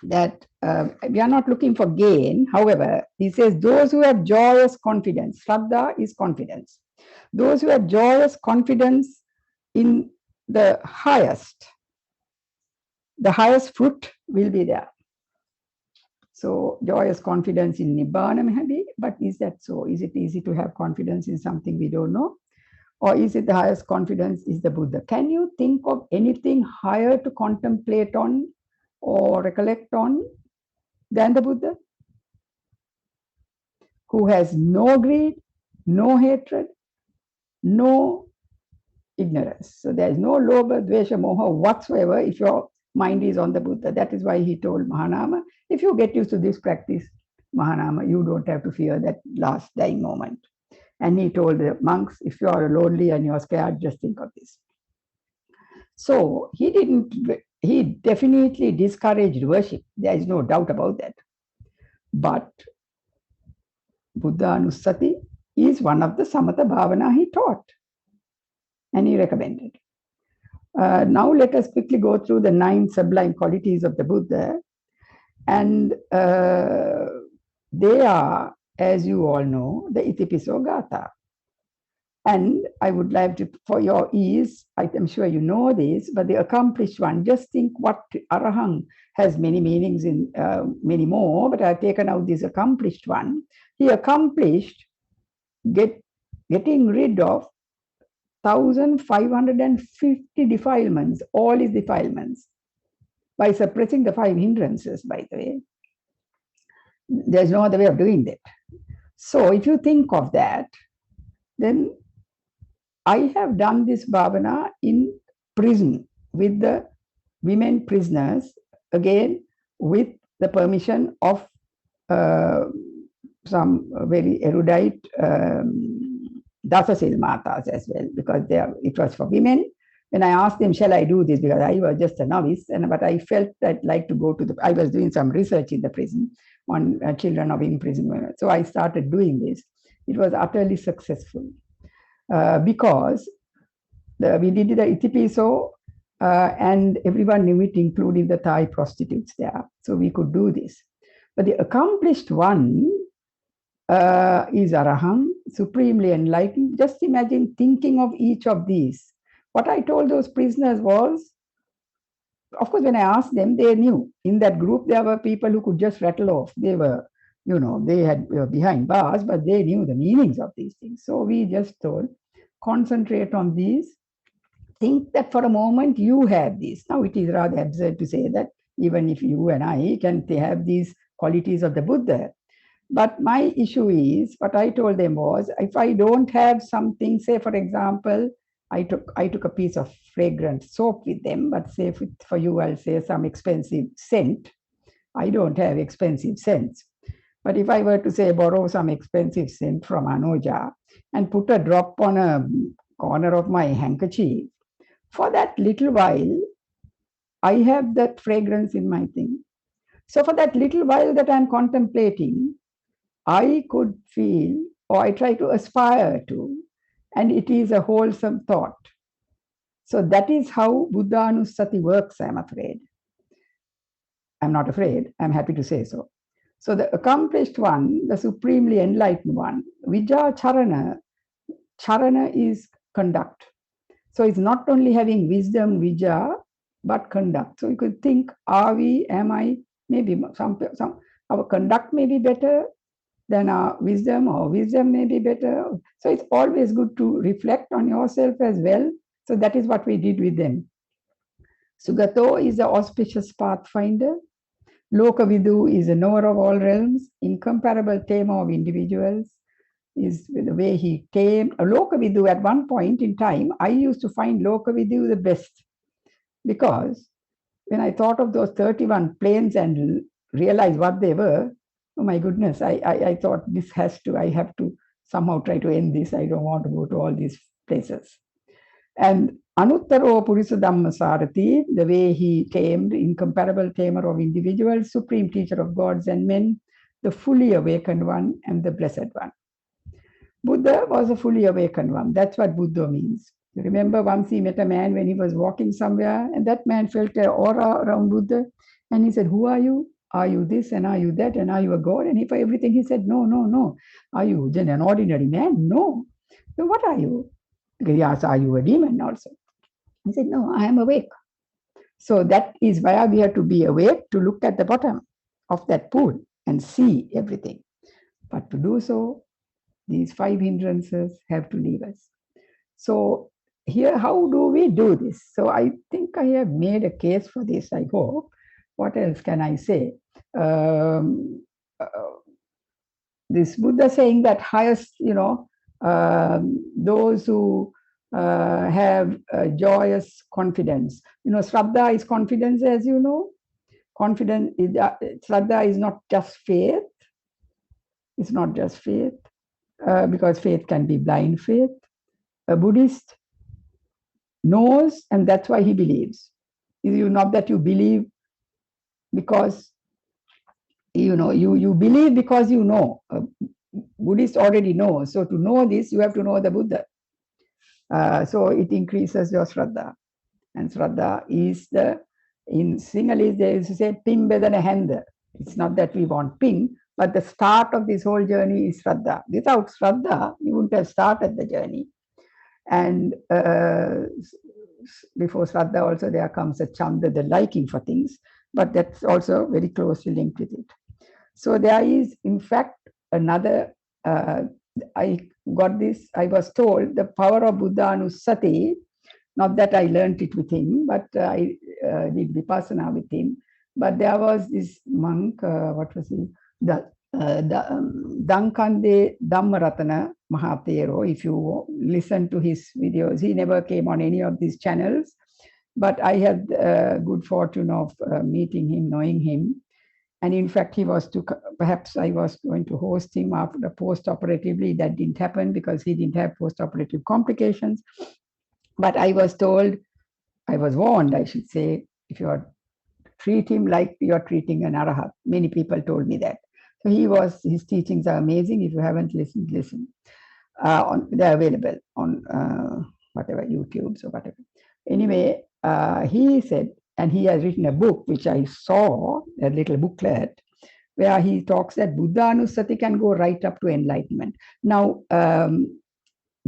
that we are not looking for gain. However, he says those who have joyous confidence, Shraddha is confidence. Those who have joyous confidence in the highest fruit will be there. So joyous confidence in Nibbana maybe, but is that so? Is it easy to have confidence in something we don't know? Or is it the highest confidence is the Buddha? Can you think of anything higher to contemplate on or recollect on than the Buddha? Who has no greed, no hatred, no ignorance. So there is no lobha, dvesha, moha whatsoever if your mind is on the Buddha. That is why he told Mahanama, if you get used to this practice, Mahanama, you don't have to fear that last dying moment. And he told the monks, if you are lonely and you are scared, just think of this. So he definitely discouraged worship. There is no doubt about that. But Buddha Anusati is one of the Samatha Bhavana he taught and he recommended. Now let us quickly go through the 9 sublime qualities of the Buddha. And they are, as you all know, the Itipiso Gatha. And I would like to, for your ease, I'm sure you know this, but the accomplished one, just think what Arahang has many meanings in many more, but I've taken out this accomplished one. He accomplished getting rid of 1,550 defilements, all his defilements, by suppressing the 5 hindrances, by the way. There's no other way of doing that. So if you think of that, then I have done this bhavana in prison with the women prisoners, again with the permission of some very erudite Dasasil Matas as well, because it was for women. When I asked them, shall I do this? Because I was just a novice, but I felt I'd like to go to I was doing some research in the prison on children of imprisonment. So I started doing this. It was utterly successful because we did the Itipiso and everyone knew it, including the Thai prostitutes there. So we could do this. But the accomplished one is Araham, supremely enlightened. Just imagine thinking of each of these. What I told those prisoners was, of course, when I asked them, they knew. In that group, there were people who could just rattle off. They were, they were behind bars, but they knew the meanings of these things. So we just told, concentrate on these. Think that for a moment you have these. Now it is rather absurd to say that even if you and I can have these qualities of the Buddha. But my issue is, what I told them was, if I don't have something, say for example, I took a piece of fragrant soap with them, but say for you, I'll say some expensive scent. I don't have expensive scents. But if I were to say borrow some expensive scent from Anoja and put a drop on a corner of my handkerchief, for that little while, I have that fragrance in my thing. So for that little while that I'm contemplating, I could feel, or I try to aspire to, and it is a wholesome thought. So that is how Buddha Anusati works, I'm afraid. I'm not afraid, I'm happy to say so. So the accomplished one, the supremely enlightened one, Vijja Charana is conduct. So it's not only having wisdom, Vijja, but conduct. So you could think, are we, am I, maybe our conduct may be better than our wisdom, or wisdom may be better. So it's always good to reflect on yourself as well. So that is what we did with them. Sugato is the auspicious pathfinder. Lokavidu is a knower of all realms, incomparable tamer of individuals, is the way he tamed. Lokavidu at one point in time, I used to find Lokavidu the best, because when I thought of those 31 planes and realized what they were, oh my goodness, I thought I have to somehow try to end this. I don't want to go to all these places. And Anuttaro Purisa Dhamma Sarati, the way he tamed, incomparable tamer of individuals, supreme teacher of gods and men, the fully awakened one and the blessed one. Buddha was a fully awakened one. That's what Buddha means. You remember once he met a man when he was walking somewhere, and that man felt an aura around Buddha, and he said, who are you? Are you this and are you that and are you a god? And for everything he said, no, no, no. Are you then an ordinary man? No. So what are you? He asked, are you a demon also? He said, no, I am awake. So that is why we have to be awake to look at the bottom of that pool and see everything. But to do so, these 5 hindrances have to leave us. So here, how do we do this? So I think I have made a case for this, I hope. What else can I say? Um, uh, this Buddha saying that highest, those who have joyous confidence. Shraddha is confidence, as you know. Confidence is, Shraddha is not just faith. It's not just faith, because faith can be blind faith. A Buddhist knows, and that's why he believes. Not that you believe because you believe because you know. Buddhists already know. So to know this, you have to know the Buddha. So it increases your Shraddha. And Shraddha is in Sinhalese, they used to say, ping bedana handa. It's not that we want ping, but the start of this whole journey is Shraddha. Without Shraddha, you wouldn't have started the journey. And before Shraddha also, there comes a Chanda, the liking for things, but that's also very closely linked with it. So there is, in fact, another, I was told the power of Buddhanussati, not that I learned it with him, but I did Vipassana with him. But there was this monk, what was he? Dankande Dhammaratana Mahatero. If you listen to his videos, he never came on any of these channels. But I had good fortune of meeting him, knowing him. And in fact, perhaps I was going to host him after post-operatively. That didn't happen because he didn't have post-operative complications. But I was warned, I should say, if you treat him like you're treating an arahat. Many people told me that. So his teachings are amazing. If you haven't listened, listen. They're available on whatever, YouTube or whatever. Anyway, he said, and he has written a book, which I saw, a little booklet, where he talks that Buddhanussati can go right up to enlightenment. Now,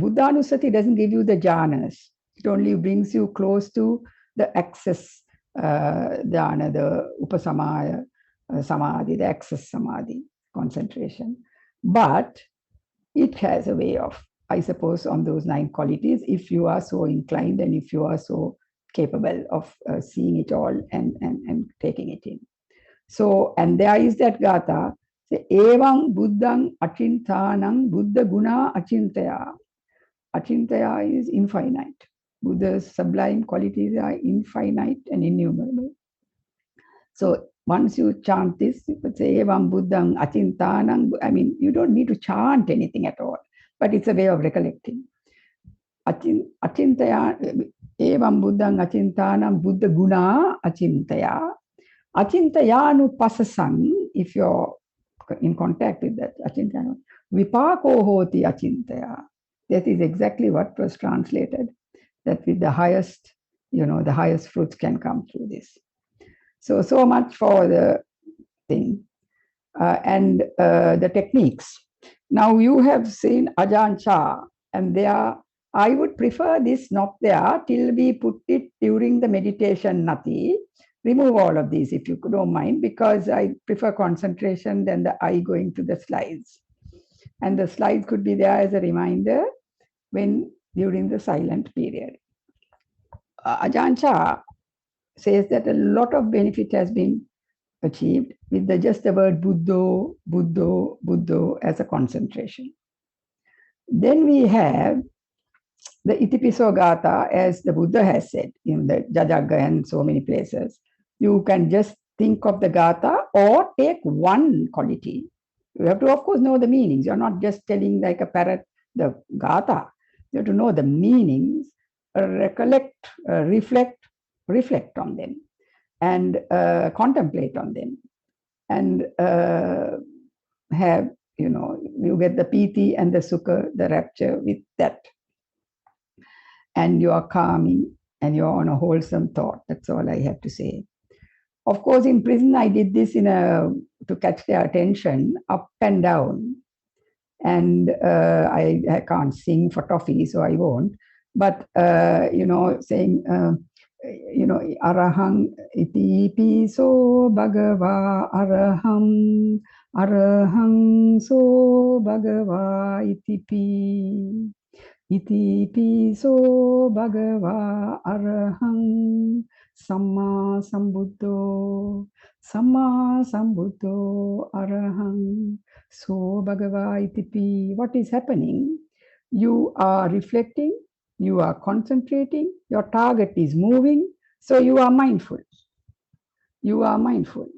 Buddhanussati doesn't give you the jhanas. It only brings you close to the access dhyana, the upasamaya samadhi, the access samadhi, concentration. But it has a way of, I suppose, on those 9 qualities, if you are so inclined and if you are so capable of seeing it all and taking it in. So, and there is that gatha, Evang Buddhang Achintanang Buddha Guna Achintaya. Achintaya is infinite. Buddha's sublime qualities are infinite and innumerable. So once you chant this, you could say Evam Buddhang Achintanang. I mean, you don't need to chant anything at all, but it's a way of recollecting. Achintaya, Evam Buddhang Achintanang Buddha Guna Achintaya. Achintayanu Pasasang, if you're in contact with that Achintayanu, Vipako Hoti Achintaya. That is exactly what was translated, that with the highest, the highest fruits can come through this. So much for the thing. And the techniques. Now you have seen Ajahn Chah, and I would prefer this not there till we put it during the meditation nati. Remove all of these if you don't mind, because I prefer concentration than the eye going to the slides. And the slides could be there as a reminder during the silent period. Ajahn Chah says that a lot of benefit has been achieved with just the word Buddho, Buddho, Buddho as a concentration. Then we have the Itipiso Gatha, as the Buddha has said in the Jajagga and so many places. You can just think of the Gatha or take one quality. You have to, of course, know the meanings. You're not just telling like a parrot the Gatha. You have to know the meanings, recollect, reflect on them, and contemplate on them, and have, you get the piti and the sukha, the rapture with that. And you are calming and you're on a wholesome thought. That's all I have to say. Of course, in prison, I did this to catch their attention, up and down. And I can't sing for toffee, so I won't. But, saying, Arahang iti piso bhagava araham, arahang so bhagava iti pi. Iti piso bhagava arahang samma sambuddho arahang so bhagava iti pi. What is happening? You are reflecting, you are concentrating, your target is moving, so you are mindful. You are mindful.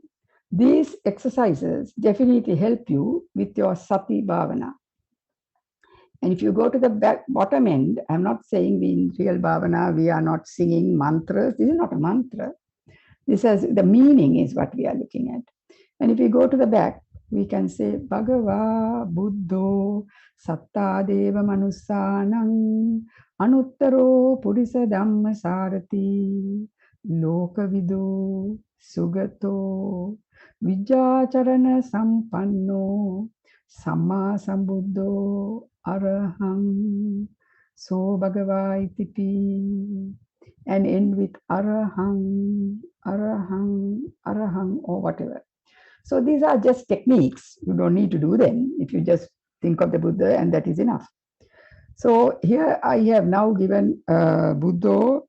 These exercises definitely help you with your sati bhavana. And if you go to the bottom end, I'm not saying in real bhavana, we are not singing mantras. This is not a mantra. This is the meaning is what we are looking at. And if we go to the back, we can say Bhagava Buddho Satta Deva Manussanang Anuttaro Purisa Dhamma Sarati Lokavido Sugato Vijacharana Sampanno Samma Sambuddho Arahang So Bhagava Itipi and end with Arahang, Arahang, Arahang, or whatever. So these are just techniques. You don't need to do them. If you just think of the Buddha, and that is enough. So here I have now given Buddha,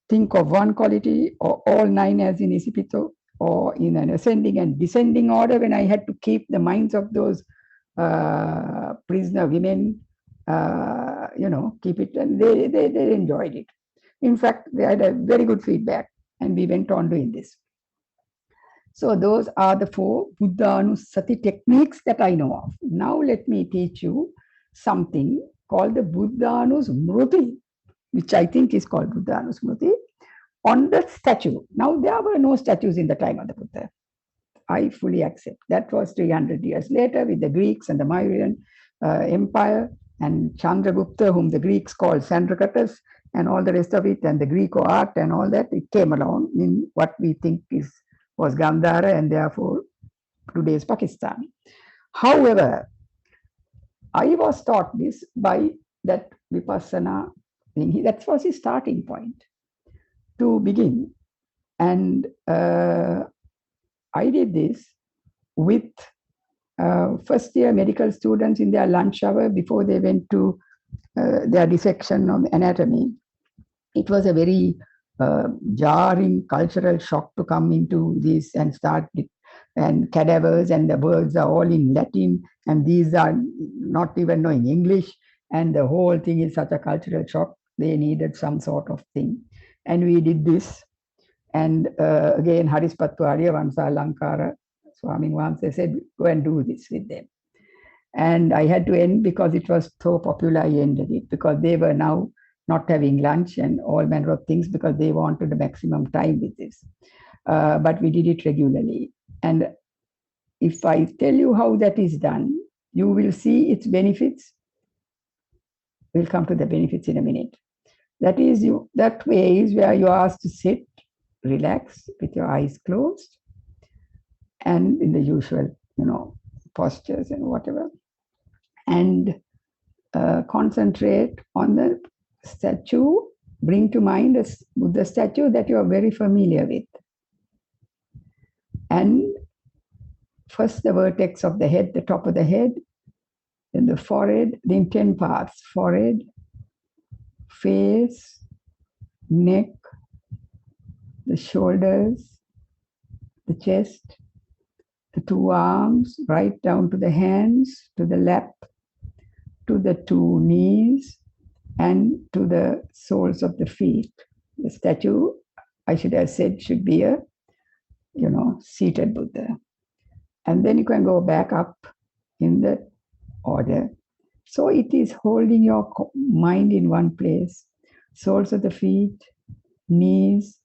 think of one quality, or all 9 as in Isipito, or in an ascending and descending order, when I had to keep the minds of those prisoner women, keep it, and they enjoyed it. In fact, they had a very good feedback, and we went on doing this. So those are the 4 Buddhanusati techniques that I know of. Now let me teach you something called the Buddhanusmruti, which I think is called Buddhanusmruti, on the statue. Now there were no statues in the time of the Buddha. I fully accept. That was 300 years later with the Greeks and the Mauryan Empire and Chandragupta, whom the Greeks called Sandrakatas, and all the rest of it, and the Greek art and all that. It came along in what we think was Gandhara, and therefore today's Pakistan. However, I was taught this by that Vipassana thing. That was his starting point to begin. And I did this with first year medical students in their lunch hour before they went to their dissection of anatomy. It was a very jarring cultural shock to come into this and start it. And cadavers and the words are all in Latin, and these are not even knowing English, and the whole thing is such a cultural shock. They needed some sort of thing, and we did this. And again, Harispattu Arya Vansa Lankara Swami Wahanse said, go and do this with them. And I had to end because it was so popular. I ended it because they were now not having lunch and all manner of things because they wanted the maximum time with this. But we did it regularly. And if I tell you how that is done, you will see its benefits. We'll come to the benefits in a minute. That way is where you are asked to sit, relax with your eyes closed, and in the usual, postures and whatever, and concentrate on the statue. Bring to mind a Buddha statue that you are very familiar with. And first the vertex of the head, the top of the head, then the forehead, in 10 parts: forehead, face, neck, the shoulders, the chest, the 2 arms, right down to the hands, to the lap, to the 2 knees, and to the soles of the feet. The statue, I should have said, should be a, seated Buddha. And then you can go back up in the order. So it is holding your mind in one place. Soles of the feet, knees,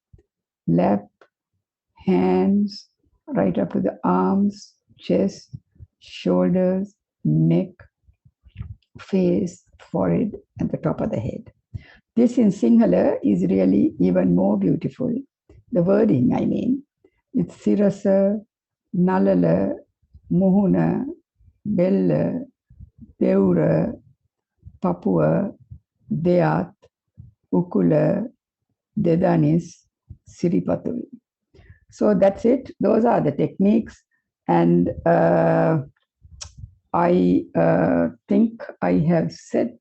lap, hands, right up to the arms, chest, shoulders, neck, face, forehead, and the top of the head. This in Sinhala is really even more beautiful. The wording, I mean. It's Sirasa, Nalala, Muhuna, Bella, Deura, Papua, Deyat, Ukula, Dedanis, Siripatuli. So that's it. Those are the techniques. And I think I have said,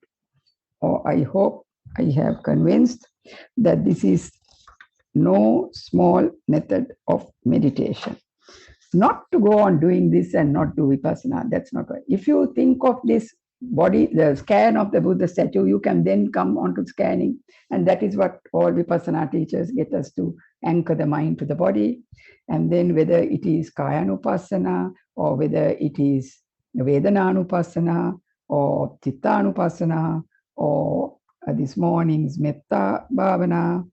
or I hope I have convinced that this is no small method of meditation. Not to go on doing this and not do vipassana. That's not right. If you think of this body, the scan of the Buddha statue, you can then come on to scanning. And that is what all vipassana teachers get us to anchor the mind to the body. And then whether it is kayanupassana or whether it is vedananupassana or chittanupassana or this morning's metta bhavana,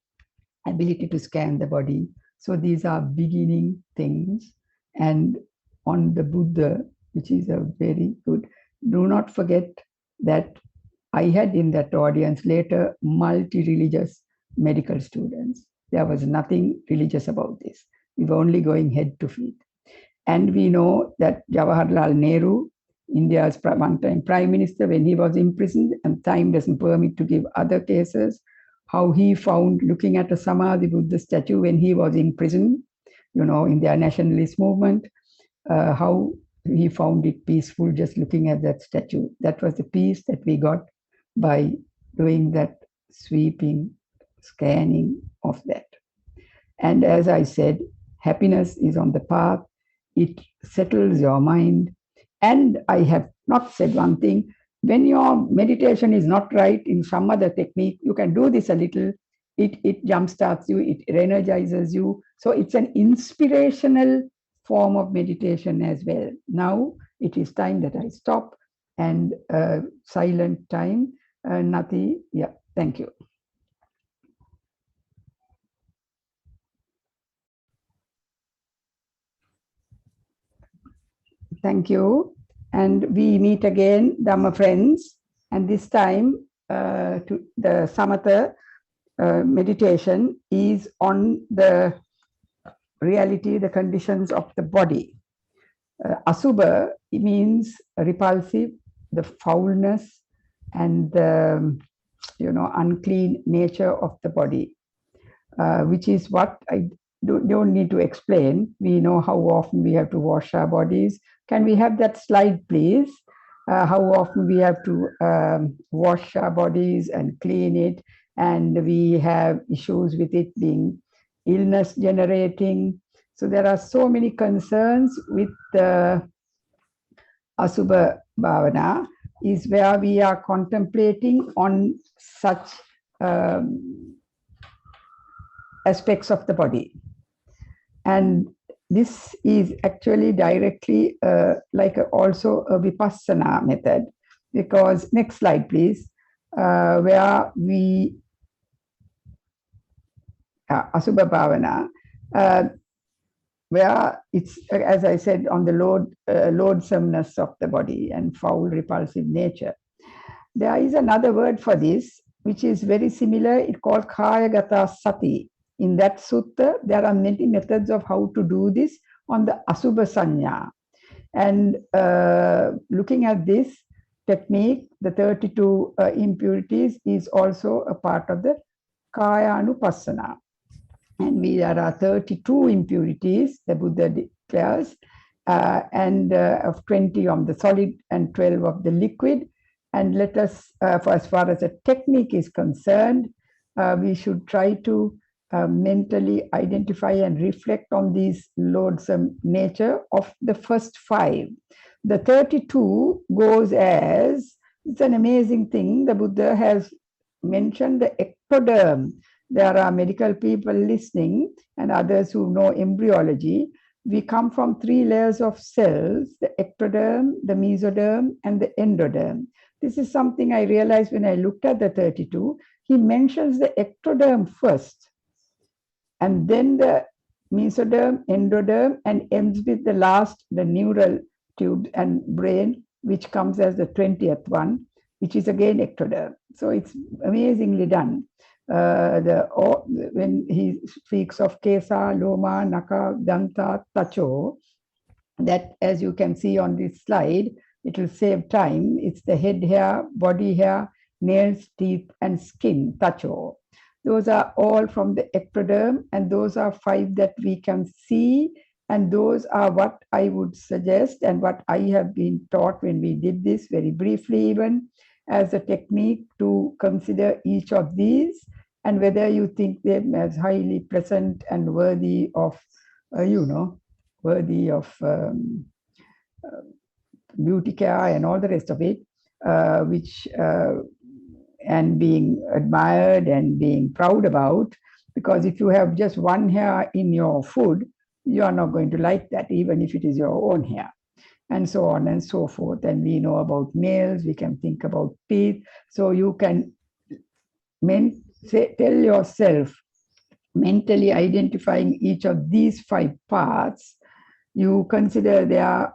ability to scan the body. So these are beginning things. And on the Buddha, which is a very good, do not forget that I had in that audience later multi-religious medical students. There was nothing religious about this. We were only going head to feet. And we know that Jawaharlal Nehru, India's one-time prime minister, when he was imprisoned, and time doesn't permit to give other cases, how he found looking at a Samadhi Buddha statue when he was in prison, in their nationalist movement, how he found it peaceful just looking at that statue. That was the peace that we got by doing that sweeping, scanning of that. And as I said, happiness is on the path. It settles your mind. And I have not said one thing. When your meditation is not right in some other technique, you can do this a little. It jumpstarts you, it energizes you. So it's an inspirational form of meditation as well. Now it is time that I stop and silent time. Nati, yeah, thank you. Thank you. And we meet again, Dhamma friends. And this time, to the Samatha meditation is on the reality, the conditions of the body. Asubha means repulsive, the foulness and the unclean nature of the body, which is what I don't need to explain. We know how often we have to wash our bodies. Can we have that slide, please? How often we have to wash our bodies and clean it, and we have issues with it being illness generating. So there are so many concerns with the Asubha Bhavana, is where we are contemplating on such aspects of the body. And this is actually directly also a vipassana method, because next slide, please, where we Asubha Bhavana, where it's, as I said, on the loathsomeness of the body and foul, repulsive nature. There is another word for this, which is very similar. It's called Kayagata Sati. In that sutta, there are many methods of how to do this on the Asubha Sanya. And looking at this technique, the 32 impurities is also a part of the Kayanupassana. And there are 32 impurities, the Buddha declares, and of 20 of the solid and 12 of the liquid. And let us, for as far as the technique is concerned, we should try to mentally identify and reflect on these loathsome nature of the first 5. The 32 goes as, it's an amazing thing, the Buddha has mentioned the ectoderm. There are medical people listening and others who know embryology. We come from 3 layers of cells, the ectoderm, the mesoderm, and the endoderm. This is something I realized when I looked at the 32. He mentions the ectoderm first, and then the mesoderm, endoderm, and ends with the last, the neural tube and brain, which comes as the 20th one, which is again ectoderm. So it's amazingly done. when he speaks of Kesa, Loma, Naka, Danta, Tacho, that as you can see on this slide, it will save time. It's the head hair, body hair, nails, teeth, and skin, Tacho. Those are all from the ectoderm, and those are 5 that we can see. And those are what I would suggest and what I have been taught when we did this very briefly, even as a technique to consider each of these and whether you think them as highly pleasant and worthy of, worthy of beauty care and all the rest of it, which and being admired and being proud about. Because if you have just one hair in your food, you are not going to like that, even if it is your own hair, and so on and so forth. And we know about nails, we can think about teeth. So you can tell yourself, mentally identifying each of these 5 parts, you consider their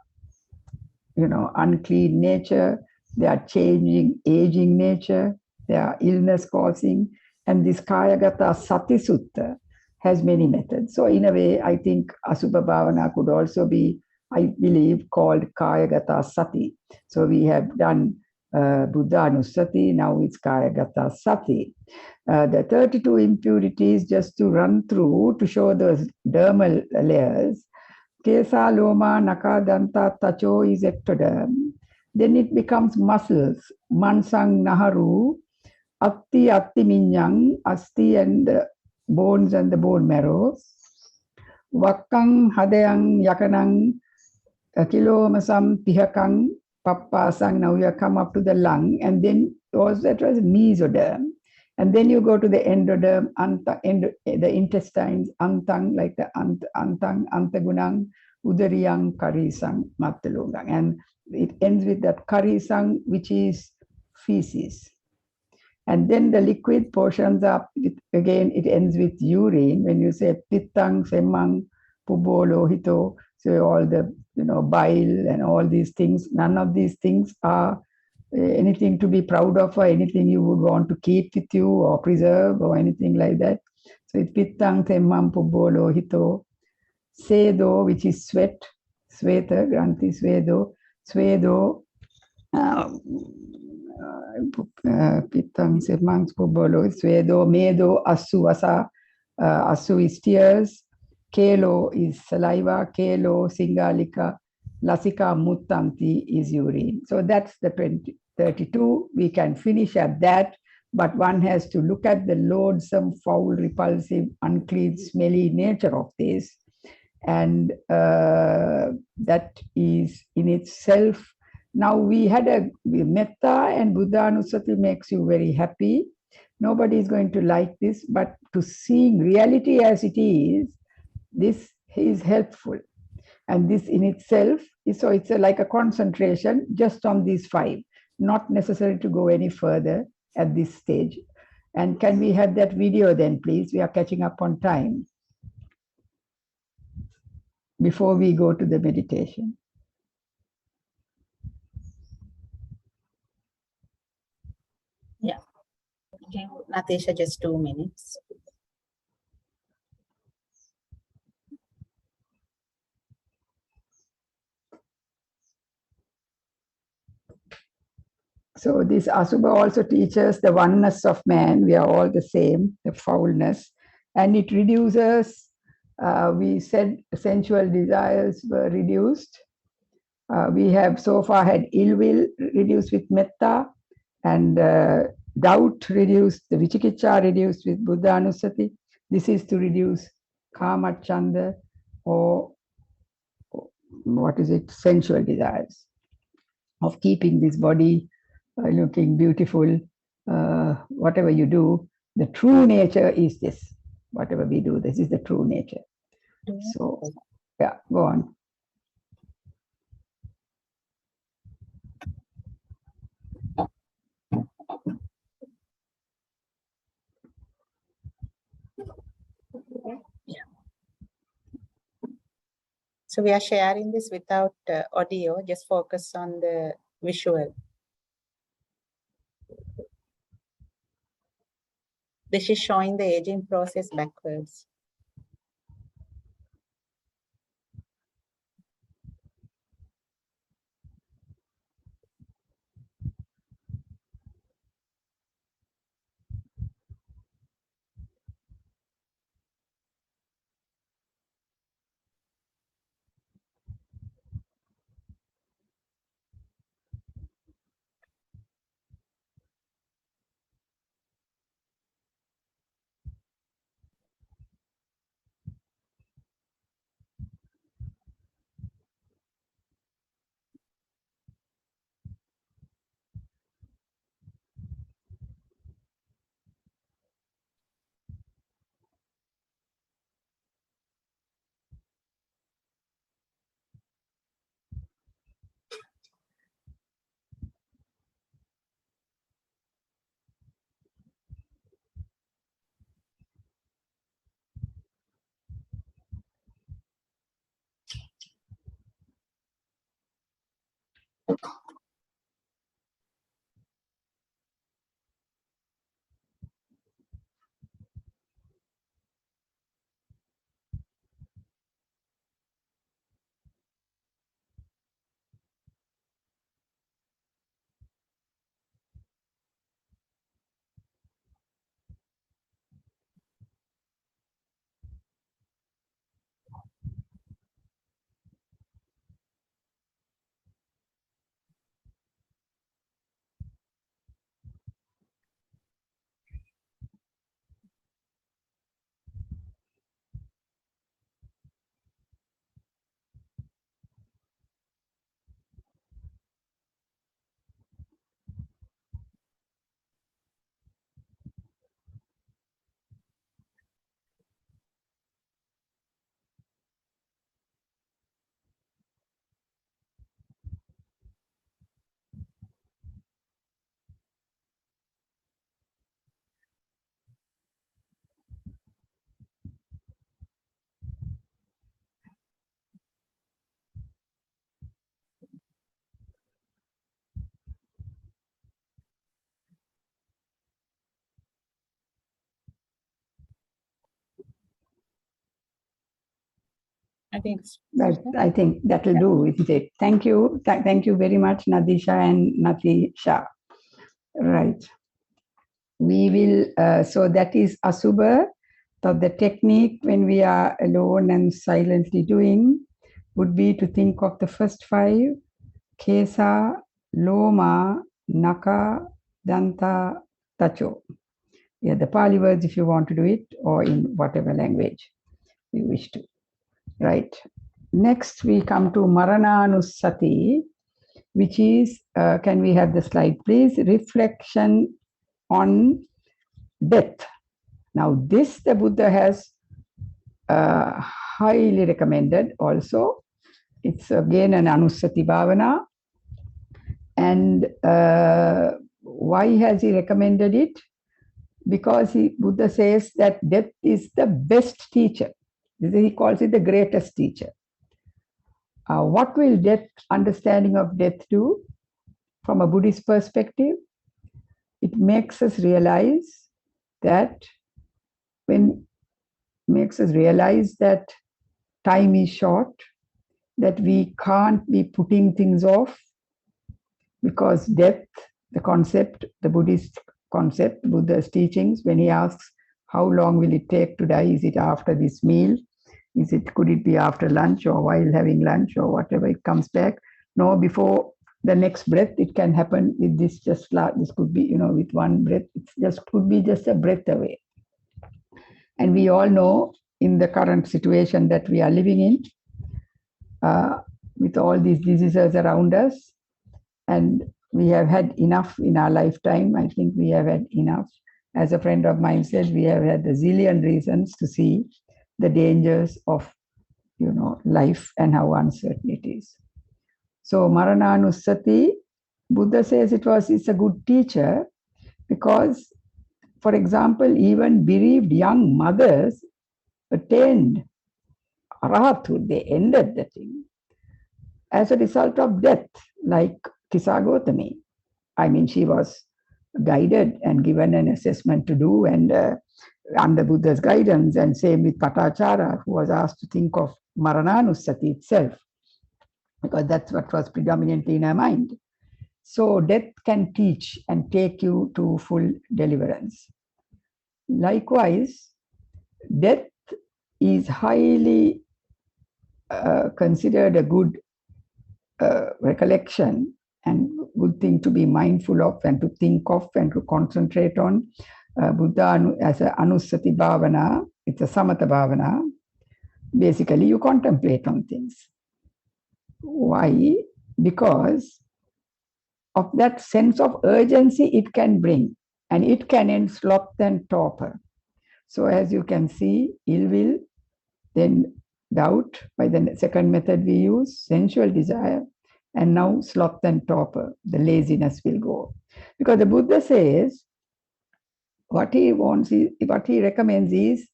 unclean nature, their changing, aging nature, their illness causing, and this Kayagata Sati Sutta has many methods. So in a way, I think Asubha Bhavana could also be, I believe, called Kayagata Sati. So we have done Buddha Anusati, now it's Kayagata Sati. The 32 impurities, just to run through to show those dermal layers. Kesa, Loma, Naka, Danta, Tacho is ectoderm. Then it becomes muscles, Mansang, Naharu, Atti, Atti, Minyang, Asti and the bones and the bone marrow. Wakang, Hadayang, Yakanang, Kilomasam, Pihakang, Pappasang. Now you come up to the lung, and then that was mesoderm. And then you go to the endoderm, the intestines, antang, like the antang, antagunang, udariyang, karisang, mattalungang. And it ends with that karisang, which is feces. And then the liquid portions up, again, it ends with urine. When you say pittang, semang, pubolo, hito, so all the bile and all these things, none of these things are anything to be proud of or anything you would want to keep with you or preserve or anything like that. So it's pittang, semmam, pubolo, hito, sedo, which is sweat, sweta, granthi, swedo, pittang, semmam, pubolo, swedo, medo, asu, asa, asu is tears, kelo is saliva, kelo, singalika, lasika, muttanti is urine. So that's the 32. We can finish at that, but one has to look at the loathsome, foul, repulsive, unclean, smelly nature of this. And that is in itself. Now we had a metta, and Buddha Anusati makes you very happy. Nobody is going to like this, but to seeing reality as it is, this is helpful. And this in itself is, so it's like a concentration just on these 5, not necessary to go any further at this stage. And can we have that video then, please? We are catching up on time before we go to the meditation. Yeah. Okay, Natasha, just 2 minutes. So this Asubha also teaches the oneness of man. We are all the same, the foulness. And it reduces, we said sensual desires were reduced. We have so far had ill will reduced with metta, and doubt reduced, the vichikicha reduced with Buddha Anusati. This is to reduce kama chanda, or what is it, sensual desires of keeping this body looking beautiful. Whatever you do, the true nature is this. Whatever we do, this is the true nature. So, yeah, go on. Yeah. So we are sharing this without audio, just focus on the visual. This is showing the aging process backwards. I think I think that will do, isn't it? Thank you. Thank you very much, Nadisha and Natisha. Right. We will, so that is Asubha. So the technique when we are alone and silently doing would be to think of the first five: Kesa, Loma, Naka, Danta, Tacho. Yeah, the Pali words if you want to do it, or in whatever language you wish to. Right. Next, we come to Marananusati, which is, can we have the slide, please? Reflection on death. Now, this the Buddha has highly recommended also. It's again an Anusati Bhavana. And why has he recommended it? Because Buddha says that death is the best teacher. He calls it the greatest teacher. What will death, understanding of death do from a Buddhist perspective? It makes us realize that time is short, that we can't be putting things off, because death, the concept, the Buddhist concept, Buddha's teachings, when he asks, how long will it take to die? Is it after this meal? Could it be after lunch or while having lunch or whatever? It comes back. No, before the next breath, it can happen with this this could be, with one breath, could be just a breath away. And we all know in the current situation that we are living in, with all these diseases around us, and we have had enough in our lifetime. I think we have had enough. As a friend of mine said, we have had a zillion reasons to see the dangers of, life and how uncertain it is. So Marananusati, Buddha says it's a good teacher because, for example, even bereaved young mothers attained arahathood, they ended the thing as a result of death, like Kisagotami. I mean, she was guided and given an assessment to do, and under Buddha's guidance, and same with Patachara, who was asked to think of Marananusati itself, because that's what was predominantly in our mind. So death can teach and take you to full deliverance. Likewise, death is highly considered a good recollection and good thing to be mindful of and to think of and to concentrate on. Buddha as a Anusati Bhavana, it's a Samatha Bhavana. Basically, you contemplate on things. Why? Because of that sense of urgency it can bring, and it can end sloth and torpor. So as you can see, ill will, then doubt by the second method we use, sensual desire, and now sloth and torpor, the laziness will go. Because the Buddha says, what he recommends is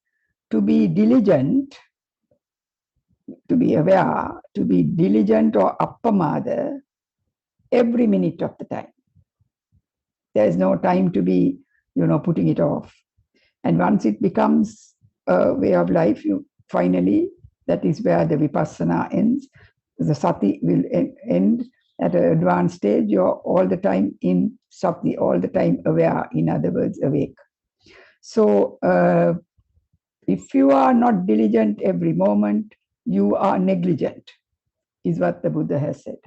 to be diligent, to be aware, to be diligent or appamada every minute of the time. There is no time to be, putting it off. And once it becomes a way of life, you finally, that is where the vipassana ends. The sati will end at an advanced stage. You're all the time in sati, all the time aware, in other words, awake. So if you are not diligent every moment, you are negligent, is what the Buddha has said.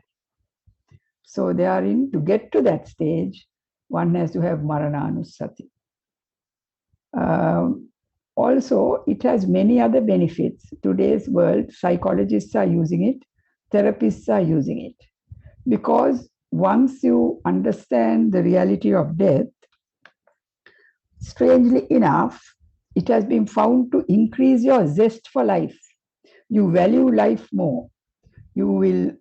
So therein, to get to that stage, one has to have Marananusati. Also, it has many other benefits. Today's world, psychologists are using it, therapists are using it. Because once you understand the reality of death, strangely enough, it has been found to increase your zest for life. You value life more. You will,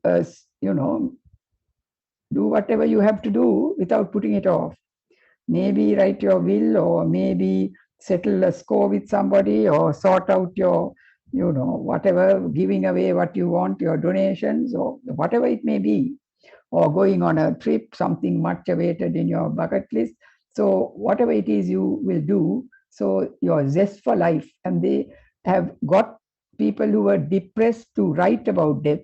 do whatever you have to do without putting it off. Maybe write your will, or maybe settle a score with somebody, or sort out your, whatever, giving away what you want, your donations, or whatever it may be, or going on a trip, something much awaited in your bucket list. So whatever it is you will do, so your zest for life. And they have got people who were depressed to write about death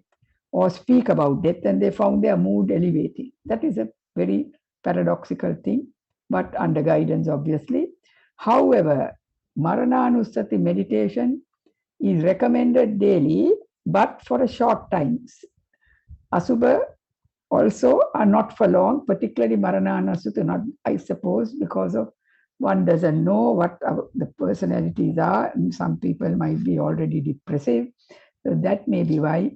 or speak about death, and they found their mood elevating. That is a very paradoxical thing, but under guidance, obviously. However, Marananusati meditation is recommended daily, but for a short time. Asubha also are not for long, particularly Marananusati, not, I suppose, because of one doesn't know what the personalities are, and some people might be already depressive. So that may be why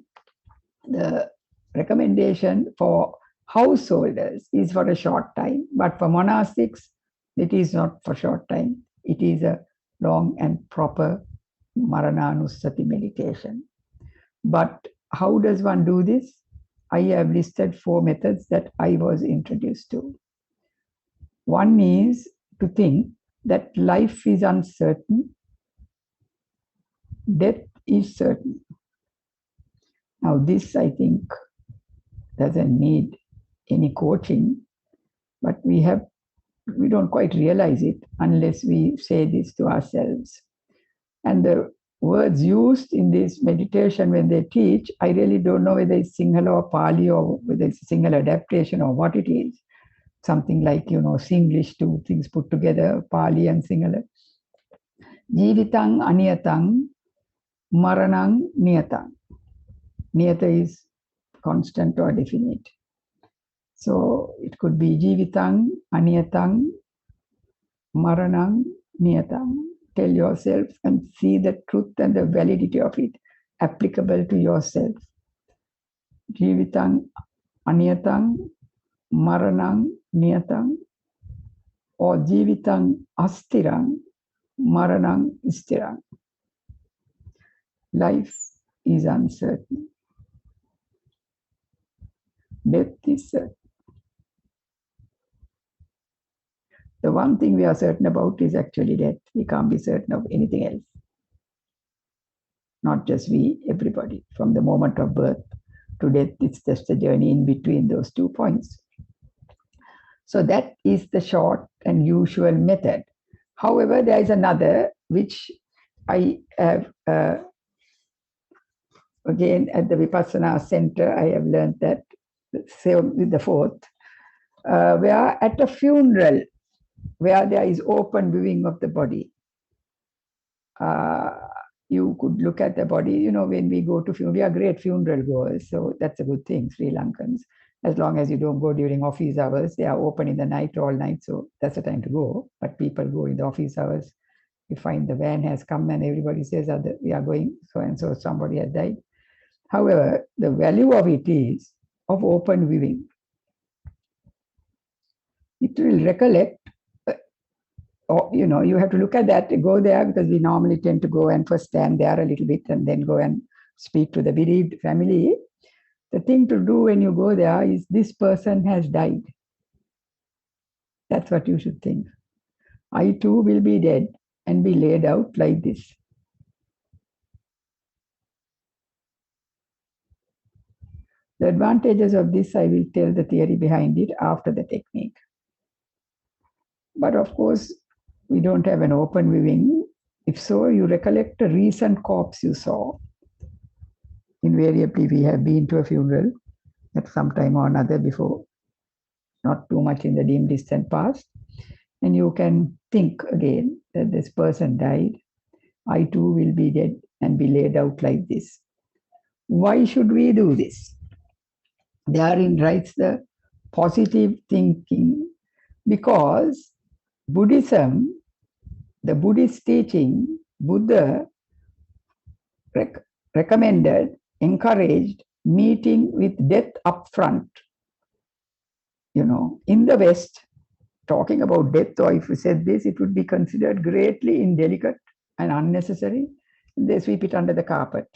the recommendation for householders is for a short time, but for monastics, it is not for short time. It is a long and proper Marananusati meditation. But how does one do this? I have listed 4 methods that I was introduced to. One is to think that life is uncertain, death is certain. Now, this, I think, doesn't need any coaching, but we don't quite realize it unless we say this to ourselves. And the words used in this meditation when they teach, I really don't know whether it's Sinhala or Pali, or whether it's a Sinhala adaptation or what it is. Something like, Singlish, 2 things put together, Pali and Sinhala. Jivitang aniyatang, maranang niyatang. Niyata is constant or definite. So it could be Jivitang aniyatang, maranang niyatang. Tell yourself and see the truth and the validity of it applicable to yourself. Jivitang aniyatang, maranang niyatang, or Jivitang astirang, maranang istirang. Life is uncertain. Death is certain. The one thing we are certain about is actually death. We can't be certain of anything else. Not just we, everybody. From the moment of birth to death, it's just a journey in between those 2 points. So that is the short and usual method. However, there is another which I have again at the Vipassana Center. I have learned that with the fourth, where at a funeral where there is open viewing of the body, you could look at the body. You know, when we go to funeral, we are great funeral goers, so that's a good thing, Sri Lankans. As long as you don't go during office hours, they are open in the night all night, so that's the time to go. But people go in the office hours. You find the van has come and everybody says that we are going so and so, somebody has died. However, the value of it is of open viewing. It will recollect, or, you know, you have to look at that, go there, because we normally tend to go and first stand there a little bit and then go and speak to the bereaved family. The thing to do when you go there is, this person has died. That's what you should think. I too will be dead and be laid out like this. The advantages of this, I will tell the theory behind it after the technique. But of course, we don't have an open viewing. If so, you recollect a recent corpse you saw. Invariably, we have been to a funeral at some time or another before, not too much in the dim distant past. And you can think again that this person died. I too will be dead and be laid out like this. Why should we do this? Therein writes the positive thinking, because Buddhism, the Buddhist teaching, Buddha recommended, encouraged meeting with death up front. You know, in the West, talking about death, or if we said this, it would be considered greatly indelicate and unnecessary. They sweep it under the carpet.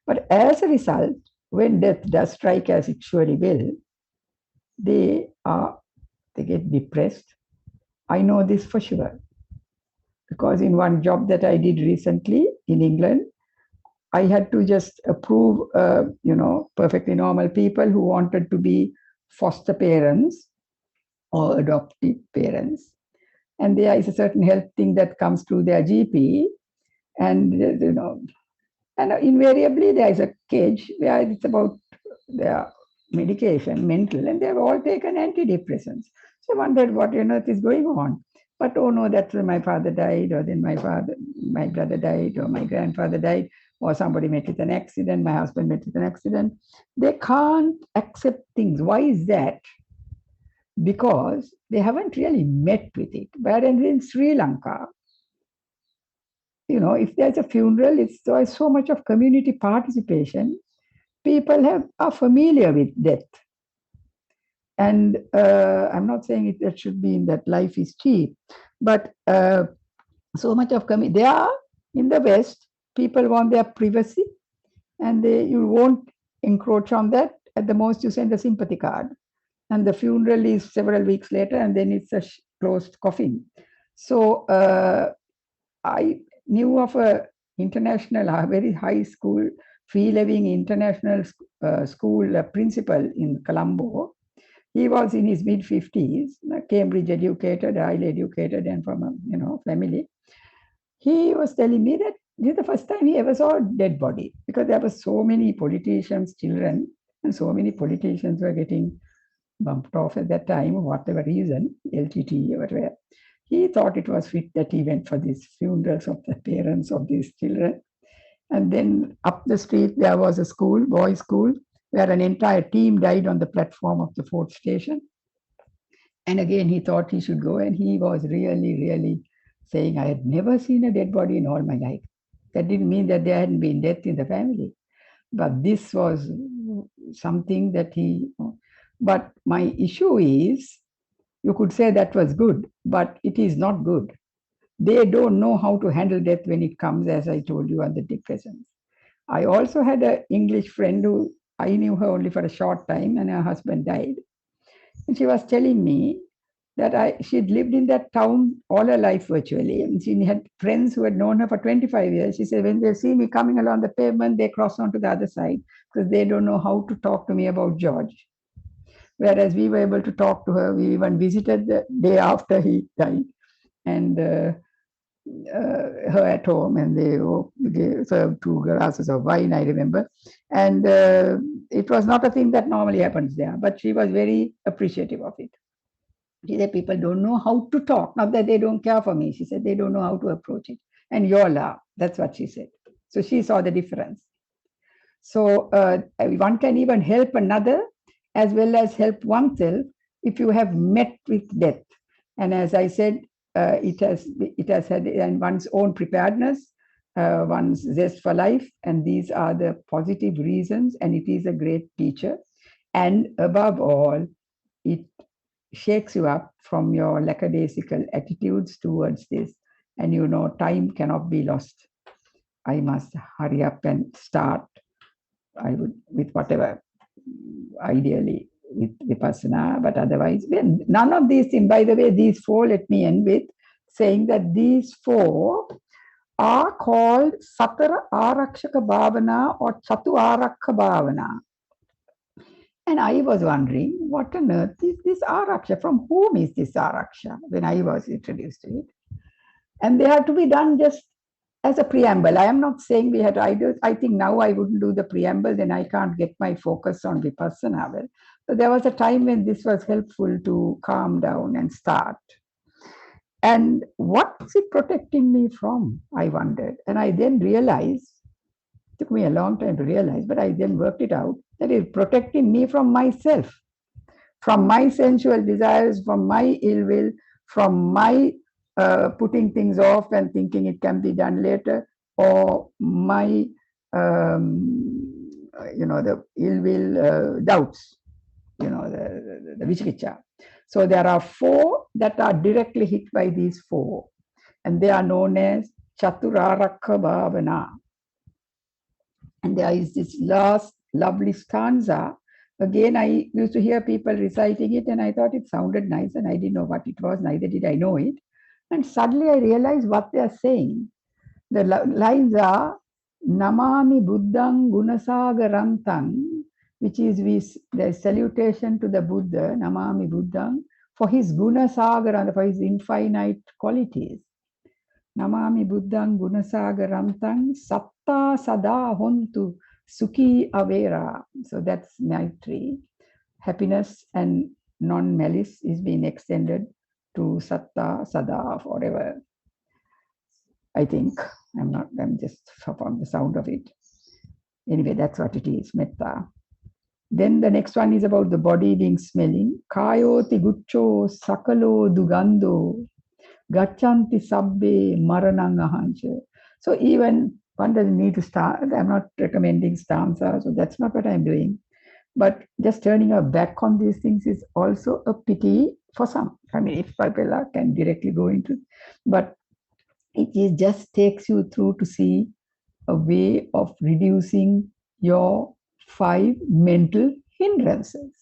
But as a result, when death does strike, as it surely will, they get depressed. I know this for sure, because in one job that I did recently in England, I had to just approve, perfectly normal people who wanted to be foster parents or adoptive parents. And there is a certain health thing that comes through their GP. And, and invariably there is a cage where it's about their medication, mental, and they've all taken antidepressants. So I wondered what on earth is going on. But oh no, that's when my father died, or then my brother died, or my grandfather died, or somebody met with an accident, my husband met with an accident. They can't accept things. Why is that? Because they haven't really met with it. Whereas in Sri Lanka, if there's a funeral, there's so much of community participation. People are familiar with death. And I'm not saying it should be that life is cheap, but so much of they are in the West, people want their privacy, and you won't encroach on that. At the most, you send a sympathy card, and the funeral is several weeks later, and then it's a closed coffin. So I knew of a very high school, free-living international school principal in Colombo. He was in his mid-50s, Cambridge educated, highly educated, and from a family. He was telling me that this is the first time he ever saw a dead body, because there were so many politicians, children, and so many politicians were getting bumped off at that time, for whatever reason, LTT or whatever. He thought it was fit that he went for these funerals of the parents of these children. And then up the street, there was a school, boys' school, where an entire team died on the platform of the fourth station. And again, he thought he should go, and he was really, really saying, I had never seen a dead body in all my life. That didn't mean that there hadn't been death in the family. But this was something that but my issue is, you could say that was good, but it is not good. They don't know how to handle death when it comes, as I told you, on the depressants. I also had an English friend who I knew her only for a short time, and her husband died. And she was telling me that she'd lived in that town all her life virtually. And she had friends who had known her for 25 years. She said, when they see me coming along the pavement, they cross on to the other side, because they don't know how to talk to me about George. whereas we were able to talk to her. We even visited the day after he died, and her at home, and they served 2 glasses of wine, I remember. And it was not a thing that normally happens there, but she was very appreciative of it. She said, people don't know how to talk. Not that they don't care for me. She said, they don't know how to approach it. And you're love. That's what she said. So she saw the difference. So one can even help another as well as help oneself if you have met with death. And as I said, it has had one's own preparedness, one's zest for life, and these are the positive reasons. And it is a great teacher. And above all, it shakes you up from your lackadaisical attitudes towards this. And you know, time cannot be lost. I must hurry up and start. I would, with whatever, ideally with Vipassana, but otherwise, none of these things. By the way, these four, let me end with saying that these four are called Satara Arakshaka Bhavana or Chatu Arakha Bhavana. And I was wondering, what on earth is this Araksha? From whom is this Araksha? When I was introduced to it. And they had to be done just as a preamble. I am not saying we had to, I think now I wouldn't do the preamble, then I can't get my focus on Vipassana. Well, so there was a time when this was helpful to calm down and start. And what's it protecting me from? I wondered. And I then realized, it took me a long time to realize, but I then worked it out, that it's protecting me from myself, from my sensual desires, from my ill will, from my putting things off and thinking it can be done later, or my, the ill will doubts, the vichikicha. So there are four that are directly hit by these four, and they are known as Chaturarakha Bhavana. And there is this last lovely stanza. Again, I used to hear people reciting it, and I thought it sounded nice, and I didn't know what it was, neither did I know it. And suddenly I realized what they are saying. The lines are Namami Buddhang Gunasagarantam, which is the salutation to the Buddha, Namami Buddhang, for his Gunasagaran, for his infinite qualities. Namami Buddhang Gunasagarantam Satta Sada Hontu Sukhi Avera. So that's Maitri. Happiness and non-malice is being extended to Satta Sada forever. I think. I'm just from the sound of it. Anyway, that's what it is, metta. Then the next one is about the body being smelling. Kayoti guccho sakalo dugando gachanti sabbe maranang ahancha. So even one doesn't need to start. I'm not recommending stanza, so that's not what I'm doing. But just turning our back on these things is also a pity for some. I mean, if Palpela can directly go into it, but it just takes you through to see a way of reducing your 5 mental hindrances.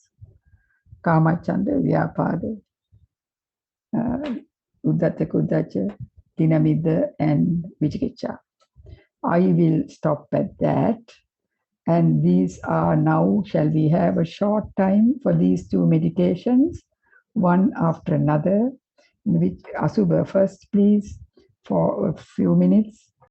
Kamachanda, Vyapada, Uddata Kuddacha, Dinamida, and Vichikicha. I will stop at that. And these are now, shall we have a short time for these two meditations, one after another, in which Asubha first, please, for a few minutes,